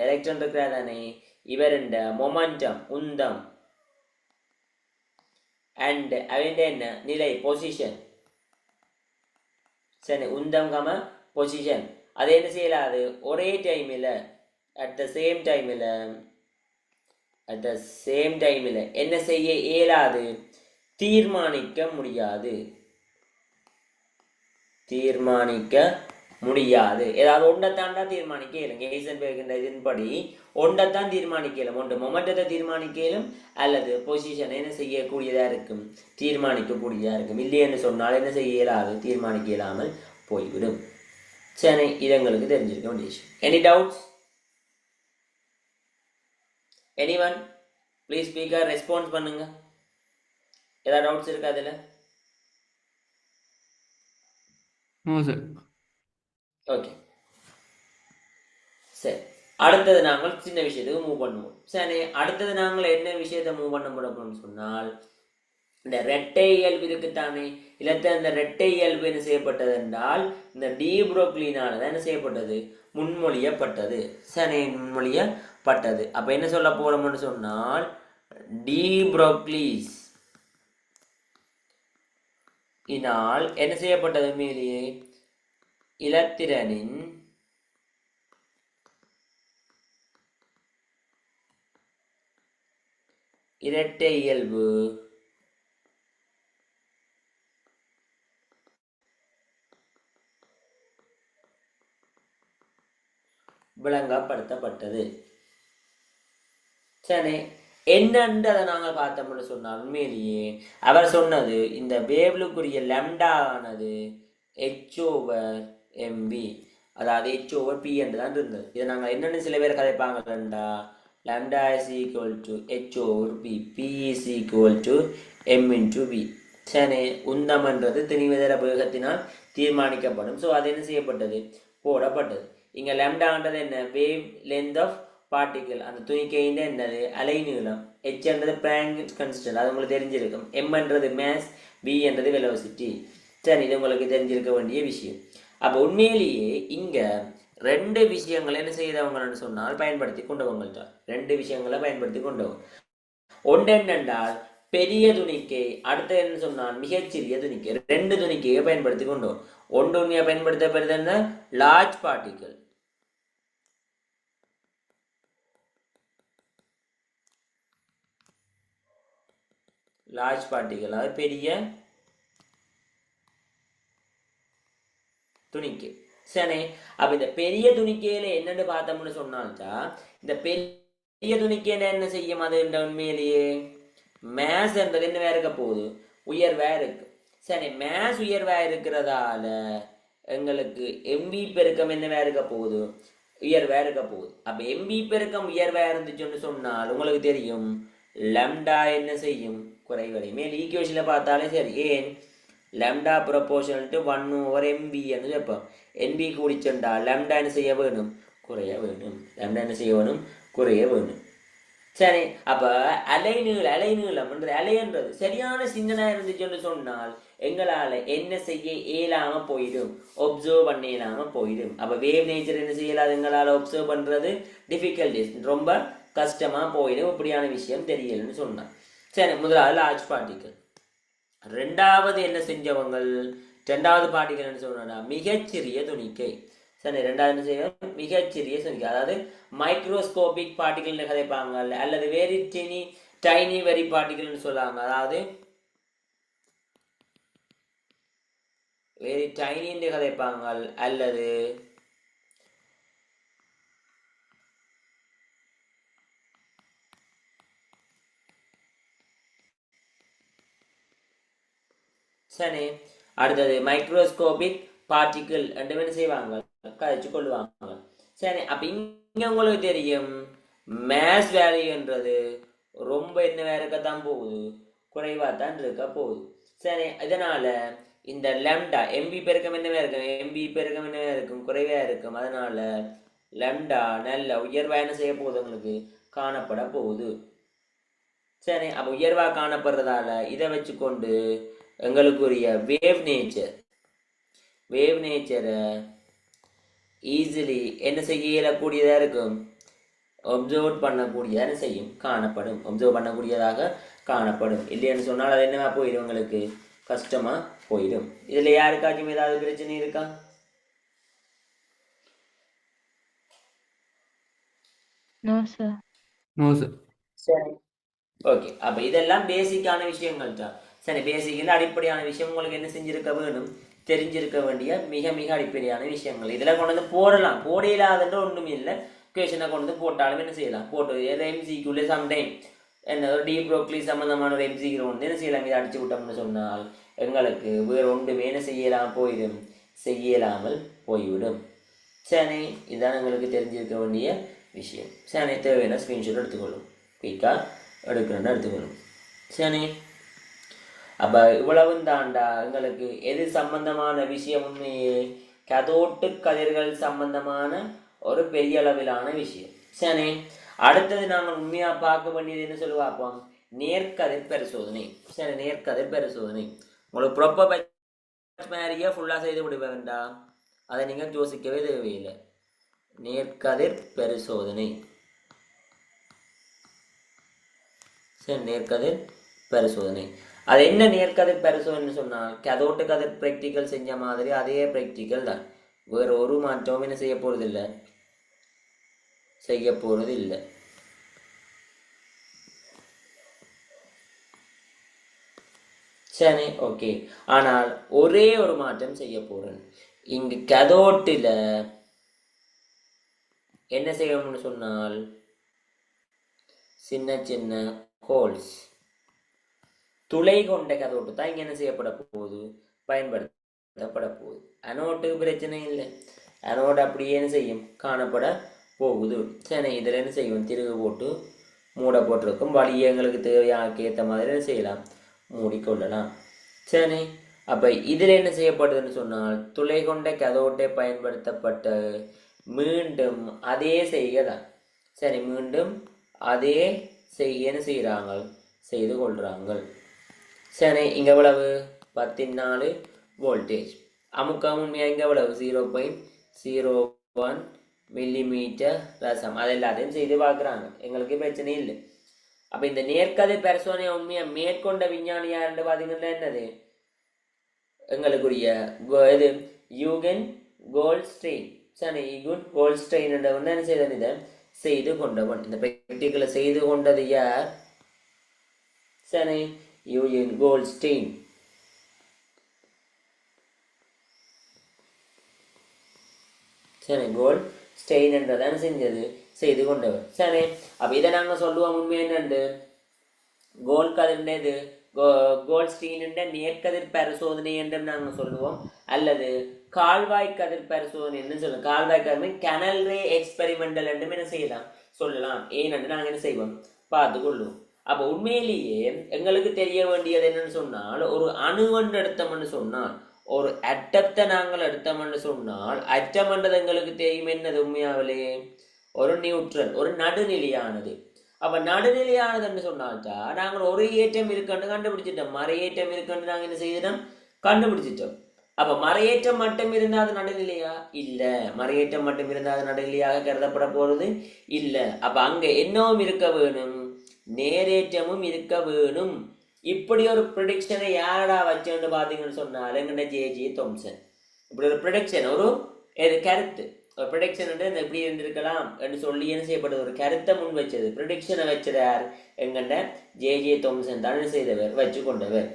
எலக்ட்ரான் இருக்கிறாதானே இவருண்ட மொமெண்டம் உந்தம் அண்ட் அவன் என்ன நிலை பொசிஷன். சரி, உந்தம் கம பொசிஷன் அது என்ன செய்யலாது ஒரே டைமில் அட் த சேம் டைமில் என்ன செய்ய இயலாது, தீர்மானிக்க முடியாது. ஏதாவது ஒன்றைத்தாண்டா தீர்மானிக்க இயலும். ஹெய்சன்பெர்க் இதன்படி ஒன்றைத்தான் தீர்மானிக்க இயலும். ஒன்று மொமெண்டத்தை தீர்மானிக்க இயலும் அல்லது பொசிஷன் என்ன செய்யக்கூடியதா இருக்கும், தீர்மானிக்கக்கூடியதா இருக்கும். இல்லையென்று சொன்னால் என்ன செய்ய இயலாது, தீர்மானிக்க இயலாமல் போய்விடும். சரி, இது எங்களுக்கு தெரிஞ்சிருக்க வேண்டிய விஷயம். Any doubts? Anyone please speaker response பண்ணுங்க. ஏதாவது டவுட்ஸ் இருக்கா அதில்? சார். ஓகே, சரி. அடுத்தது நாங்கள் சின்ன விஷயத்துக்கு மூவ் பண்ணுவோம். சரி, அடுத்தது நாங்கள் என்ன விஷயத்தை மூவ் பண்ண முடியும்னு சொன்னால் இந்த இரட்டை இயல்பு இருக்குத்தானே, இல்லத்த இந்த இரட்டை இயல்பு என்ன செய்யப்பட்டது என்றால் இந்த டி புரோக்லினால தான் என்ன செய்யப்பட்டது, முன்மொழியப்பட்டது. சரி, முன்மொழியப்பட்டது. அப்ப என்ன சொல்ல போறோம்னு சொன்னால் டி புரோக்லிஸ் இனால் என்ன செய்யப்பட்டது, மேலேயே இலத்திரனின் இரட்டை இயல்பு விளங்கப்படுத்தப்பட்டது. சரி, என்னன்னு அதை நாங்கள் பார்த்தோம்னு சொன்னால் உண்மையிலேயே அவர் சொன்னது இந்த வேவ்லுக்குரிய லெம்டா ஆனது h/mv, அதாவது h/p என்று தான் இருந்தது. இதை நாங்கள் என்னென்னு சில பேர் கதைப்பாங்கண்டா lambda is equal to h/p, p is equal to m/v. சரி, உந்தம் என்றது திணிவதர வேகத்தினால் தீர்மானிக்கப்படும். ஸோ அது என்ன செய்யப்பட்டது, போடப்பட்டது. இங்க லெம்டான்றது என்ன, வேவ் லென்த் ஆஃப் பார்ட்டிகிள். அந்த துணிக்கையின் என்னது, அலை நீளம். h என்றது பிராங்க் கான்ஸ்டன்ட், அது உங்களுக்கு தெரிஞ்சிருக்கும். m என்றது மேஸ், v என்றது வெலோசிட்டி. சரி, இது உங்களுக்கு தெரிஞ்சிருக்க வேண்டிய விஷயம். அப்போ உண்மையிலேயே இங்க ரெண்டு விஷயங்களை என்ன செய்தவங்கன்னு சொன்னால் பயன்படுத்தி கொண்டவங்கள்ட்ட ரெண்டு விஷயங்களை பயன்படுத்தி கொண்டவங்க. ஒன்று என்னென்றால் பெரிய துணிக்கை, அடுத்த என்ன சொன்னால் மிகச்சிறிய துணிக்கை. ரெண்டு துணிக்கையை பயன்படுத்தி கொண்டோம். ஒன்று உண்மையை பயன்படுத்தப்படுது என்ன, லார்ஜ் பார்ட்டிகிள். அதாவது பெரிய துணிக்கை. சரி, அப்ப இந்த பெரிய துணிக்கையில என்னன்னு பார்த்தோம்னு சொன்னால்டா இந்த பெரிய துணிக்கையில என்ன செய்யும், அது உண்மையிலேயே மேஸ் என்றது என்னவா இருக்க போகுது, உயர்வா இருக்கு. சரி, மேஸ் உயர்வா இருக்கிறதால எங்களுக்கு எம்பி பெருக்கம் என்னவா இருக்க போகுது, உயர்வா இருக்க போகுது. அப்ப எம்பி பெருக்கம் உயர்வா இருந்துச்சுன்னு சொன்னால் உங்களுக்கு தெரியும் லம்டா என்ன செய்யும், குறைவடை. மேல் ஈக்குவேஷன்ல பார்த்தாலே சரி, ஏன் லம்டா ப்ரொபோர்ஷனல் டு 1/mb என்று வைப்போம். என்பி கூடிச்சென்றா லம்டா என்ன செய்ய வேணும், குறைய வேணும். லம்டா என்ன செய்ய வேணும், குறைய வேணும். சரி, அப்ப அலைநீளம் என்ற அலைன்றது சரியான சிந்தனை இருந்துச்சுன்னு சொன்னால் எங்களால என்ன செய்ய இயலாம போயிடும், ஒப்சர்வ் பண்ண இயலாம போயிடும். அப்ப வேவ் நேச்சர் என்ன செய்யலாது, எங்களால ஒப்சர்வ் பண்றது டிஃபிகல்டிஸ், ரொம்ப கஷ்டமா போயிடும். இப்படியான விஷயம் தெரியலன்னு சொன்னான். சரி, முதலாவது லார்ஜ் பார்ட்டிகல். ரெண்டாவது என்ன செஞ்சவங்க, ரெண்டாவது பார்ட்டிகல் என்ன சொன்னா மிகச்சிறிய துணிக்கை. சரி, ரெண்டாவது என்ன செய்யும், மிகச்சிறிய துணிக்கை. அதாவது மைக்ரோஸ்கோபிக் பார்ட்டிகல் கதைப்பாங்க, அல்லது வெரி டைனி வெரி பார்ட்டிகல்னு சொல்லுவாங்க. அதாவது வெரி டைனி கதைப்பாங்க அல்லது சரி. அடுத்தது மைக்ரோஸ்கோபிக் பார்ட்டிக்கிள் ரெண்டு என்ன செய்வாங்க, கழிச்சு கொள்ளுவாங்க. சரி, அப்ப இங்க உங்களுக்கு தெரியும் மேஸ் வேல்யூன்றது ரொம்ப என்ன இருக்கத்தான் போகுது, குறைவா தான் இருக்க போகுது. சரி, இதனால இந்த லெம்டா எம்பி பெருக்கம் என்னவே இருக்கும், எம்பி பெருக்கம் என்னவே இருக்கும், குறைவா இருக்கும். அதனால லெம்டா நல்ல உயர்வா என்ன செய்ய போகுது, உங்களுக்கு காணப்பட போகுது. சரி, அப்போ உயர்வா காணப்படுறதால இதை வச்சுக்கொண்டு எங்களுக்குரிய வேவ் நேச்சரை ஈஸிலி என்ன செய்ய இயலக்கூடியதா இருக்கும், ஒப்சர்வ் பண்ணக்கூடியதாக செய்யும், காணப்படும், ஒப்சர்வ் பண்ணக்கூடியதாக காணப்படும். இல்லைன்னு சொன்னால் அது என்னவா போயிடும், உங்களுக்கு கஷ்டமா போயிடும். இதுல யாருக்காச்சும் ஏதாவது பிரச்சனை இருக்கா? No, sir. No, sir. சரி, ஓகே. அப்ப இதெல்லாம் பேசிக்கான விஷயங்கள் தான். சரி, பேசிக்கல அடிப்படையான விஷயம் உங்களுக்கு என்ன செஞ்சிருக்க வேணும், தெரிஞ்சிருக்க வேண்டிய மிக மிக அடிப்படையான விஷயங்கள். இதெல்லாம் கொண்டு வந்து போடலாம், போட இல்லாதன்ற ஒன்றும் இல்லை. கொஷனை கொண்டு வந்து போட்டாலும் என்ன செய்யலாம், போட்டு எம்சிக்குள்ளே சம்டைம் என்ன ஒரு டீப் ப்ரோக்லி சம்பந்தமான ஒரு எம்சிக்கு ஒன்று என்ன செய்யலாம், இதை அடிச்சு விட்டோம்னு சொன்னால் எங்களுக்கு வேறு ஒன்றுமே என்ன செய்யலாம் போயிடும், செய்யலாமல் போய்விடும். சரி, இதுதான் எங்களுக்கு தெரிஞ்சிருக்க வேண்டிய விஷயம். சரி, தேவையான ஸ்க்ரீன்ஷாட் எடுத்துக்கொள்ளும், குயிக்காக எடுக்கிறேன்னு எடுத்துக்கணும். சரி, அப்போ இவ்வளவு தாண்டா எங்களுக்கு எது சம்பந்தமான விஷயம், உண்மையே கதோட்டு கதிர்கள் சம்பந்தமான ஒரு பெரிய அளவிலான விஷயம். சரி, அடுத்தது நாங்கள் உண்மையா பார்க்க வேண்டியது என்ன சொல்லி பார்ப்போம், நேர்கதிர் பரிசோதனை. சரி, நேர்கதிர் பரிசோதனை உங்களுக்கு ப்ராப்பர் மாதிரியா ஃபுல்லாக செய்து விட வேண்டாம், அதை நீங்கள் யோசிக்கவே தேவையில்லை. நேர்கதிர் பரிசோதனை. சரி, நேர்கதிர் பரிசோதனை அது என்ன, நேர்கதிர் பரிசோதனை சொன்னால் கதோட்டு கதிர் பிராக்டிக்கல் செஞ்ச மாதிரி அதே பிராக்டிக்கல் தான், வேற ஒரு மாற்றமும் என்ன செய்ய போறது இல்லை, செய்ய போறது இல்லை. சரி, ஓகே. ஆனால் ஒரே ஒரு மாற்றம் செய்ய போறேன். இங்கு கதோட்டில் என்ன செய்யணும்னு சொன்னால் சின்ன சின்ன ஹோல்ஸ், துளை கொண்ட கதோட்டு தான் இங்க என்ன செய்யப்பட போகுது, பயன்படுத்தப்பட போகுது. அனோட்டுக்கு பிரச்சனை இல்லை, அனோட் அப்படியே என்ன செய்யும், காணப்பட போகுது. சரி, இதில் என்ன செய்யும், திருகு போட்டு மூட போட்டிருக்கும், வழியை எங்களுக்கு தேவையானக்கு ஏற்ற மாதிரி என்ன செய்யலாம், மூடிக்கொள்ளலாம். சரி, அப்போ இதில் என்ன செய்யப்படுதுன்னு சொன்னால் துளை கொண்ட கதோட்டை பயன்படுத்தப்பட்ட மீண்டும் அதே செய்கதான். சரி, மீண்டும் அதே செய்ய என்ன செய்கிறாங்க, செய்து கொள்கிறாங்க. சரி, இங்கே எவ்வளவு 14 வோல்டேஜ், அமுக்கம் உண்மையாக இங்கே எவ்வளவு 0.01 மில்லிமீட்டர் ரசம், அது எல்லாத்தையும் செய்து பார்க்குறாங்க, எங்களுக்கு பிரச்சனை இல்லை. அப்போ இந்த நேர்கதிர் பரிசோதனை உண்மையாக மேற்கொண்ட விஞ்ஞானி யாருன்னு பார்த்தீங்கன்னா என்னது, எங்களுக்குரிய இது யூகன் கோல்ட்ஸ்டெயின். சரி, யூகன் கோல்ட்ஸ்டெயின் என்றவன் என்ன செய்தவன், இதை செய்து கொண்டவன், இந்த பிராக்டிக்கலை செய்து கொண்டது யார், சரி, யூகன் கோல்ட்ஸ்டெயின். சரி, கோல்ட்ஸ்டெயின் என்றதான் செஞ்சது, செய்து கொண்டவர். சரி, அப்ப இதை நாங்க சொல்லுவோம் உண்மை என்னண்டு, கோல் கதிர்னது கோல்ட்ஸ்டீன் நேர்கதிர் பரிசோதனை என்று நாங்கள் சொல்லுவோம், அல்லது கால்வாய் கதிர் பரிசோதனை என்று சொல்லுவோம். கால்வாய் கதிர் கனல் ரே எக்ஸ்பெரிமெண்டல் என்று என்ன செய்யலாம், சொல்லலாம். ஏனென்று நாங்கள் என்ன செய்வோம், பார்த்து கொள்ளுவோம். அப்போ உண்மையிலேயே எங்களுக்கு தெரிய வேண்டியது என்னன்னு சொன்னால், ஒரு அணுவண்டு எடுத்தோம்னு சொன்னால், ஒரு அட்டத்தை நாங்கள் எடுத்தோம்னு சொன்னால், அட்டம்ன்றது எங்களுக்கு தெரியும் என்னது, உண்மையாவிலே ஒரு நியூட்ரல், ஒரு நடுநிலையானது. அப்ப நடுநிலையானது என்று சொன்னால்டா நாங்கள் ஒரு ஏற்றம் இருக்குன்னு கண்டுபிடிச்சிட்டோம், மறையேற்றம் இருக்குன்னு நாங்கள் என்ன செய்திட்டோம், கண்டுபிடிச்சிட்டோம். அப்ப மறையேற்றம் மட்டும் இருந்தால் அது நடுநிலையா இல்ல, மறையேற்றம் மட்டும் இருந்தால் அது நடுநிலையாக கருதப்பட போறது இல்ல. அப்ப அங்க என்னவும் இருக்க வேணும், நேரேற்றமும் இருக்க வேணும். இப்படி ஒரு ப்ரிடிக்ஷனை யாரடா வச்சோன்னு பாத்தீங்கன்னு சொன்னால் எங்கட ஜே தாம்சன். இப்படி ஒரு ப்ரிடிக்ஷன், ஒரு கருத்து, ப்ரிடிக்ஷன் எப்படி இருந்திருக்கலாம் என்று சொல்லி என்ன செய்யப்பட்டது, ஒரு கருத்தை முன் வச்சது, ப்ரிடிக்ஷனை வச்சதார் எங்கண்ட ஜே தாம்சன் தான் செய்தவர், வச்சு கொண்டவர்.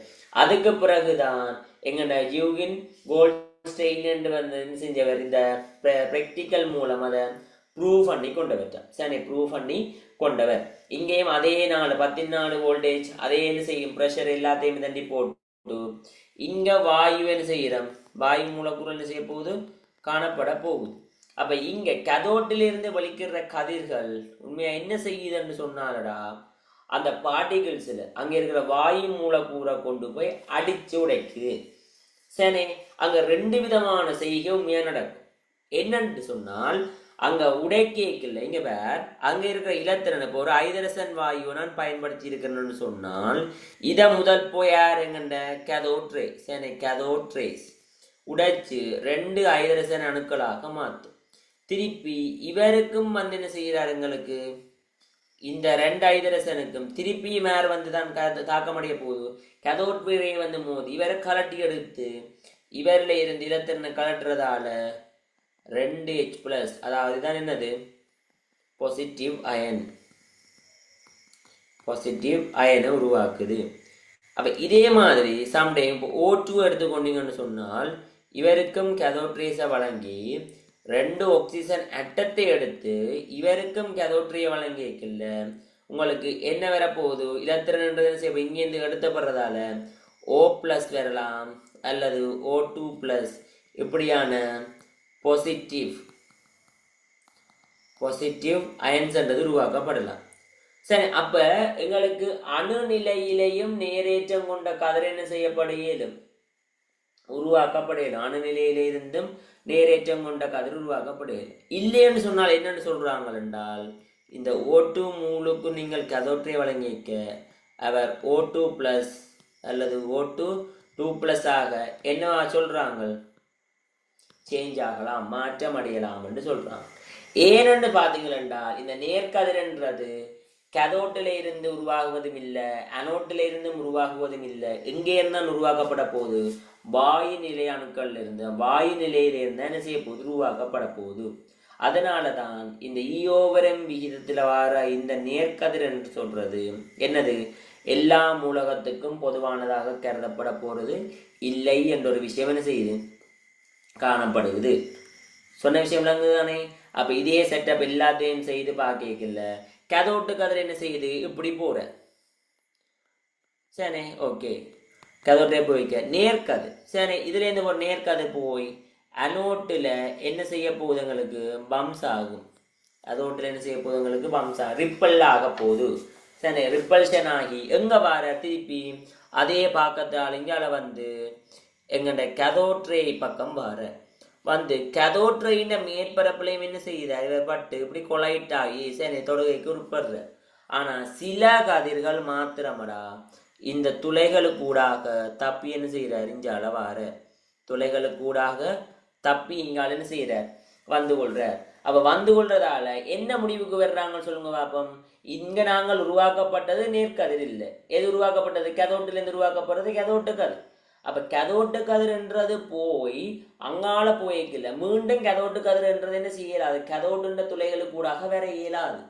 அதுக்கு பிறகுதான் எங்கண்ட யூகின் கோல்ட்ஸ்டெயின் என்று வந்து செஞ்சவர் இந்த பிராக்டிக்கல் மூலம் அதை ப்ரூவ் பண்ணி கொண்டவர். சரி, ப்ரூவ் பண்ணி கொண்டவர். இங்கேயும் அதே 14 வோல்டேஜ், அதே என்ன செய்யும், ப்ரெஷர் எல்லாத்தையும் தண்டி போட்டு இங்க வாயு என்ன செய்யறோம், வாயு மூலக்கூறு என்ன செய்ய போகுது, காணப்பட போகுது. அப்ப இங்க கதோட்டிலிருந்து வலிக்கிற கதிர்கள் உண்மையா என்ன செய்யுதுன்னு சொன்னாலடா, அந்த பார்ட்டிகிள்ஸ்ல அங்க இருக்கிற வாயு மூலக்கூறை கொண்டு போய் அடிச்சு உடைக்குது. சரி, அங்க ரெண்டு விதமான செய்கை உண்மையா நடக்கும். என்னன்னு சொன்னால், அங்க உடைக்கேக்கல இங்க வேற அங்க இருக்கிற இலத்திரனை இப்போ ஒரு ஐதரசன் வாயு நான் பயன்படுத்தி இருக்கிறேன்னு சொன்னால், இத முதல் போய் யார் எங்கண்ட கேதோட்ரேஸ், சரி கேதோட்ரேஸ் உடைச்சு ரெண்டு ஐதரசன் அணுக்களாக மாற்றும். திருப்பி இவருக்கும் வந்து என்ன செய்கிறார், எங்களுக்கு இந்த ரெண்டு ஐதரசனுக்கும் திருப்பி மேர் வந்து தான் தாக்கமடைய போகுது. கதோட் வீரையை வந்து மோதி இவரை கலட்டி எடுத்து இவரில் இருந்து இலத்திரனை கலட்டுறதால 2H+, அதாவது தான் என்னது பாசிட்டிவ் அயனை உருவாக்குது. அப்ப இதே மாதிரி சம்டைம் இப்போ O2 எடுத்துக்கொண்டீங்கன்னு சொன்னால், இவருக்கும் கேதோட்ரேஸை வழங்கி 2 ஆக்சிஜன் அட்டத்தை எடுத்து இவருக்கும் கேதோட்ரியை வழங்கியிருக்குல்ல, உங்களுக்கு என்ன வரப்போகுது, இலத்திரன்றது இங்கேருந்து எடுத்தப்படுறதால O+ வரலாம் அல்லது O2+, இப்படியான பாசிட்டிவ் அயன்ஸ்ன்றது உருவாக்கப்படலாம். சரி, அப்ப எங்களுக்கு அணுநிலையிலையும் நேரேற்றம் கொண்ட கதிர் என்ன செய்யப்படையலும் உருவாக்கப்படையலும். அணுநிலையிலிருந்தும் நேரேற்றம் கொண்ட கதிர் உருவாக்கப்படுகிறது. இல்லைன்னு சொன்னால் என்னன்னு சொல்றாங்க என்றால், இந்த O2 மூலுக்கு நீங்கள் கதோற்றை வழங்கிக்க அவர் O2+ அல்லது O2 2+ ஆக என்னவா சொல்றாங்க, சேஞ்ச் ஆகலாம், மாற்றம் அடையலாம் என்று சொல்றாங்க. ஏனென்று பார்த்தீங்களா, இந்த நேர்கதிர்ன்றது கதோட்டில இருந்து உருவாகுவதும் இல்லை, அனோட்டில இருந்தும் உருவாகுவதும் இல்லை. எங்கே இருந்தால் உருவாக்கப்பட போகுது, வாயு நிலை அணுக்கள் இருந்து, வாயு நிலையிலிருந்து என்ன செய்ய போகுது, உருவாக்கப்பட போகுது. அதனாலதான் இந்த ஈயோவரம் விகிதத்துல வர இந்த நேர்கதிர் என்று சொல்றது என்னது, எல்லா மூலகத்துக்கும் பொதுவானதாக கருதப்பட போறது இல்லை என்ற ஒரு விஷயம் என்ன செய்யுது, காணப்படுகிறது. சொன்ன விஷயம் விளங்குதானே? அப்ப இதே செட்டப் எல்லாத்தையும் செய்து பார்க்கல, கதோட்டு கதிர் என்ன செய்யுது, இப்படி போற. சரி, ஓகே, கதோட்டே போய்க்க நேர்கதிர். சரி, இதுல இருந்து ஒரு நேர்கதிர் போய் அனோட்டில் என்ன செய்ய போகுது, எங்களுக்கு பம்ஸ் ஆகும். அதோட்டில் என்ன செய்ய போகுது, எங்களுக்கு பம்ஸ் ஆகும், ரிப்பல் ஆக போகுது. சரி, ரிப்பல்ஷன் ஆகி எங்க வர திருப்பி அதே பாக்கத்தால் இங்கால வந்து எங்கண்ட கதோட்ரை பக்கம் வர வந்து கதோட்ரையின் மேற்பரப்புலையும் என்ன செய்யுது, இவர் பட்டு இப்படி கொலைட்டாகி சரி தொடுகைக்கு உட்படுற. ஆனா சில கதிர்கள் மாத்திரமடா இந்த துளைகளுக்கூடாக தப்பி என்ன செய்யறார், இஞ்சால வார துளைகளுக்கூடாக தப்பி இங்கால என்ன செய்யறார், வந்து கொள்றார். அப்ப வந்து கொள்றதால என்ன முடிவுக்கு வர்றாங்கன்னு சொல்லுங்க பாப்போம். இங்க நாங்கள் உருவாக்கப்பட்டது நேர்கதிர் இல்லை, எது உருவாக்கப்பட்டது, கதோட்டுல இருந்து உருவாக்கப்படுறது கதோட்டு கதிர். அப்ப கதோட்டு கதிர்ன்றது போய் அங்கால போய்க்கல, மீண்டும் கதோட்டு கதிர்ன்றது என்ன செய்யலாது, கதோட்டுன்ற துளைகளுக்கு கூடாக வேற இயலாது.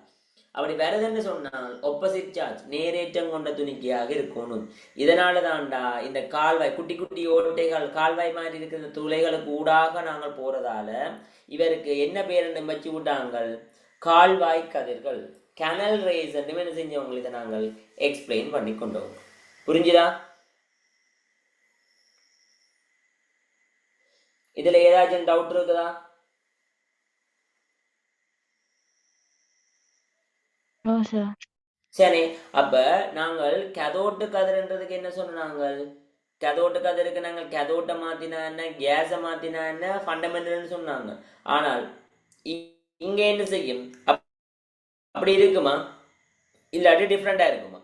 அப்படி வருதுன்னு சொன்னால் ஒப்போசிட் சார்ஜ் நேரேற்றம் கொண்ட துணிக்கையாக இருக்கணும். இதனால தான்டா இந்த கால்வாய் குட்டி குட்டி ஓட்டைகள் கால்வாய் மாதிரி இருக்கிற துளைகளுக்கு ஊடாக நாங்கள் போறதால இவருக்கு என்ன பேர் வச்சு விட்டாங்க, கால்வாய் கதிர்கள், கேனல் ரேஸ் என்ன செஞ்சவங்க. இதை நாங்கள் எக்ஸ்பிளைன் பண்ணி கொண்டோம். புரிஞ்சுதா? இதுல ஏதாச்சும் டவுட் இருக்குதா? No, sir. சரி, அப்ப நாங்கள் கதோட்டு கதிர்ன்றதுக்கு என்ன சொன்னாங்க, கதோட்டு கதிருக்கு நாங்கள் கதோட்டை மாத்தினா என்ன, கேஸை மாத்தினா என்ன, ஃபண்டமெண்டல்னு சொன்னாங்க. ஆனால் இங்க என்ன செய்யும், அப்படி இருக்குமா, இல்லாட்டி டிஃப்ரெண்டா இருக்குமா?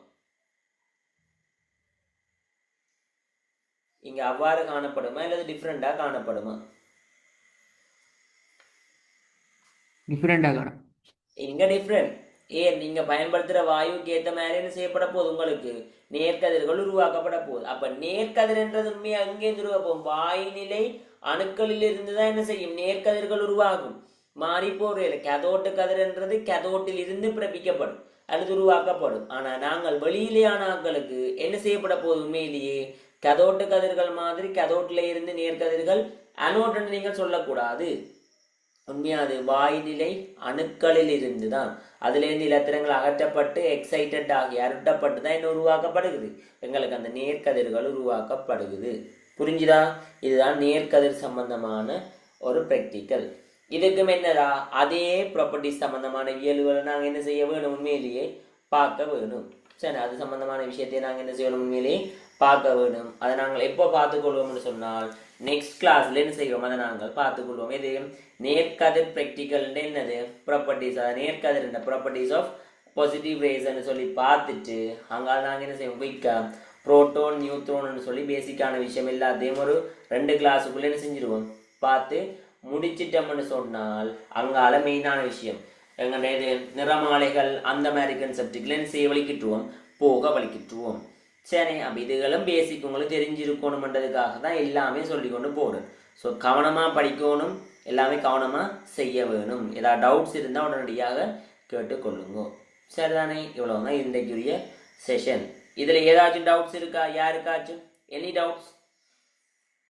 இங்க அவ்வாறு காணப்படுமா இல்லது டிஃப்ரெண்டா காணப்படுமா? டிஃப்ரெண்டாக காணும். இங்க டிஃப்ரெண்ட். ஏன், நீங்க பயன்படுத்துற வாயுக்கு ஏத்த மாதிரி என்ன செய்யப்பட போகுது, உங்களுக்கு நேர்கதிர்கள் உருவாக்கப்பட போகுது. அப்ப நேர்கதிர்ன்றது உண்மையா அங்கே உருவாக்கும், வாயு நிலை அணுக்களில் இருந்துதான் என்ன செய்யும், நேர்கதிர்கள் உருவாகும். மாறி போற கதோட்டு கதிர்ன்றது கதோட்டில் இருந்து பிறப்பிக்கப்படும் அல்லது உருவாக்கப்படும். ஆனா நாங்கள் வெளியிலேயான ஆட்களுக்கு என்ன செய்யப்பட போகுது, உண்மையிலேயே கதோட்டு கதிர்கள் மாதிரி கதோட்டில இருந்து நேர்கதிர்கள் அனோட்டுன்னு நீங்கள் சொல்லக்கூடாது. உண்மையா அது வாய்நிலை அணுக்களில் இருந்து தான், அதுலேருந்து இலத்திரங்கள் அகற்றப்பட்டு எக்ஸைட்டட் ஆகி அருட்டப்பட்டு தான் என்ன உருவாக்கப்படுகிறது, எங்களுக்கு அந்த நேர்கதிர்கள் உருவாக்கப்படுகிறது. புரிஞ்சுதா? இதுதான் நேர்கதிர் சம்பந்தமான ஒரு ப்ராக்டிக்கல். இதுக்கும் என்னடா அதே ப்ராப்பர்ட்டிஸ் சம்பந்தமான இயல்புகளை நாங்கள் என்ன செய்ய வேணும், உண்மையிலேயே பார்க்க வேணும். சரி, அது சம்பந்தமான விஷயத்தை நாங்கள் என்ன செய்யணும், உண்மையிலேயே பார்க்க வேணும். அதை நாங்கள் எப்போ பார்த்துக்கொள்வோம்னு சொன்னால் நெக்ஸ்ட் கிளாஸ்ல என்ன செய்வோம், அதை நாங்கள் பார்த்துக்கொள்வோம். இது நேர்கதிர் ப்ராக்டிக்கல் என்னது ப்ராப்பர்ட்டிஸ், அதை நேர்கதிர் ப்ராப்பர்ட்டிஸ் ஆஃப் பாசிட்டிவ் ரேஸ்ன்னு சொல்லி பார்த்துட்டு அங்கே நாங்கள் என்ன செய்வோம், குயிக்கா புரோட்டோன் நியூட்ரோன்னு சொல்லி பேசிக்கான விஷயம் எல்லாத்தையும் ஒரு 2 கிளாஸுக்குள்ளே என்ன செஞ்சிருவோம் பார்த்து முடிச்சிட்டோம்னு சொன்னால் அங்கால மெயினான விஷயம் எங்களுடைய நிறமாலைகள் அந்த மாதிரி கன்செப்டுக்குள்ள செய்ய வலிக்கிட்டுருவோம், போக வலிக்கிட்டுருவோம். சரி, அப்போ இதுகளும் பேசிக் உங்களுக்கு தெரிஞ்சிருக்கணும்ன்றதுக்காக தான் எல்லாமே சொல்லி கொண்டு போகணும். ஸோ கவனமாக படிக்கணும், எல்லாமே கவனமாக செய்ய வேணும். ஏதாவது டவுட்ஸ் இருந்தால் உடனடியாக கேட்டுக்கொள்ளுங்க. சரிதானே? இவ்வளோ தான் இன்றைக்குரிய செஷன். இதில் ஏதாச்சும் டவுட்ஸ் இருக்கா யாருக்காச்சும்? Any doubts?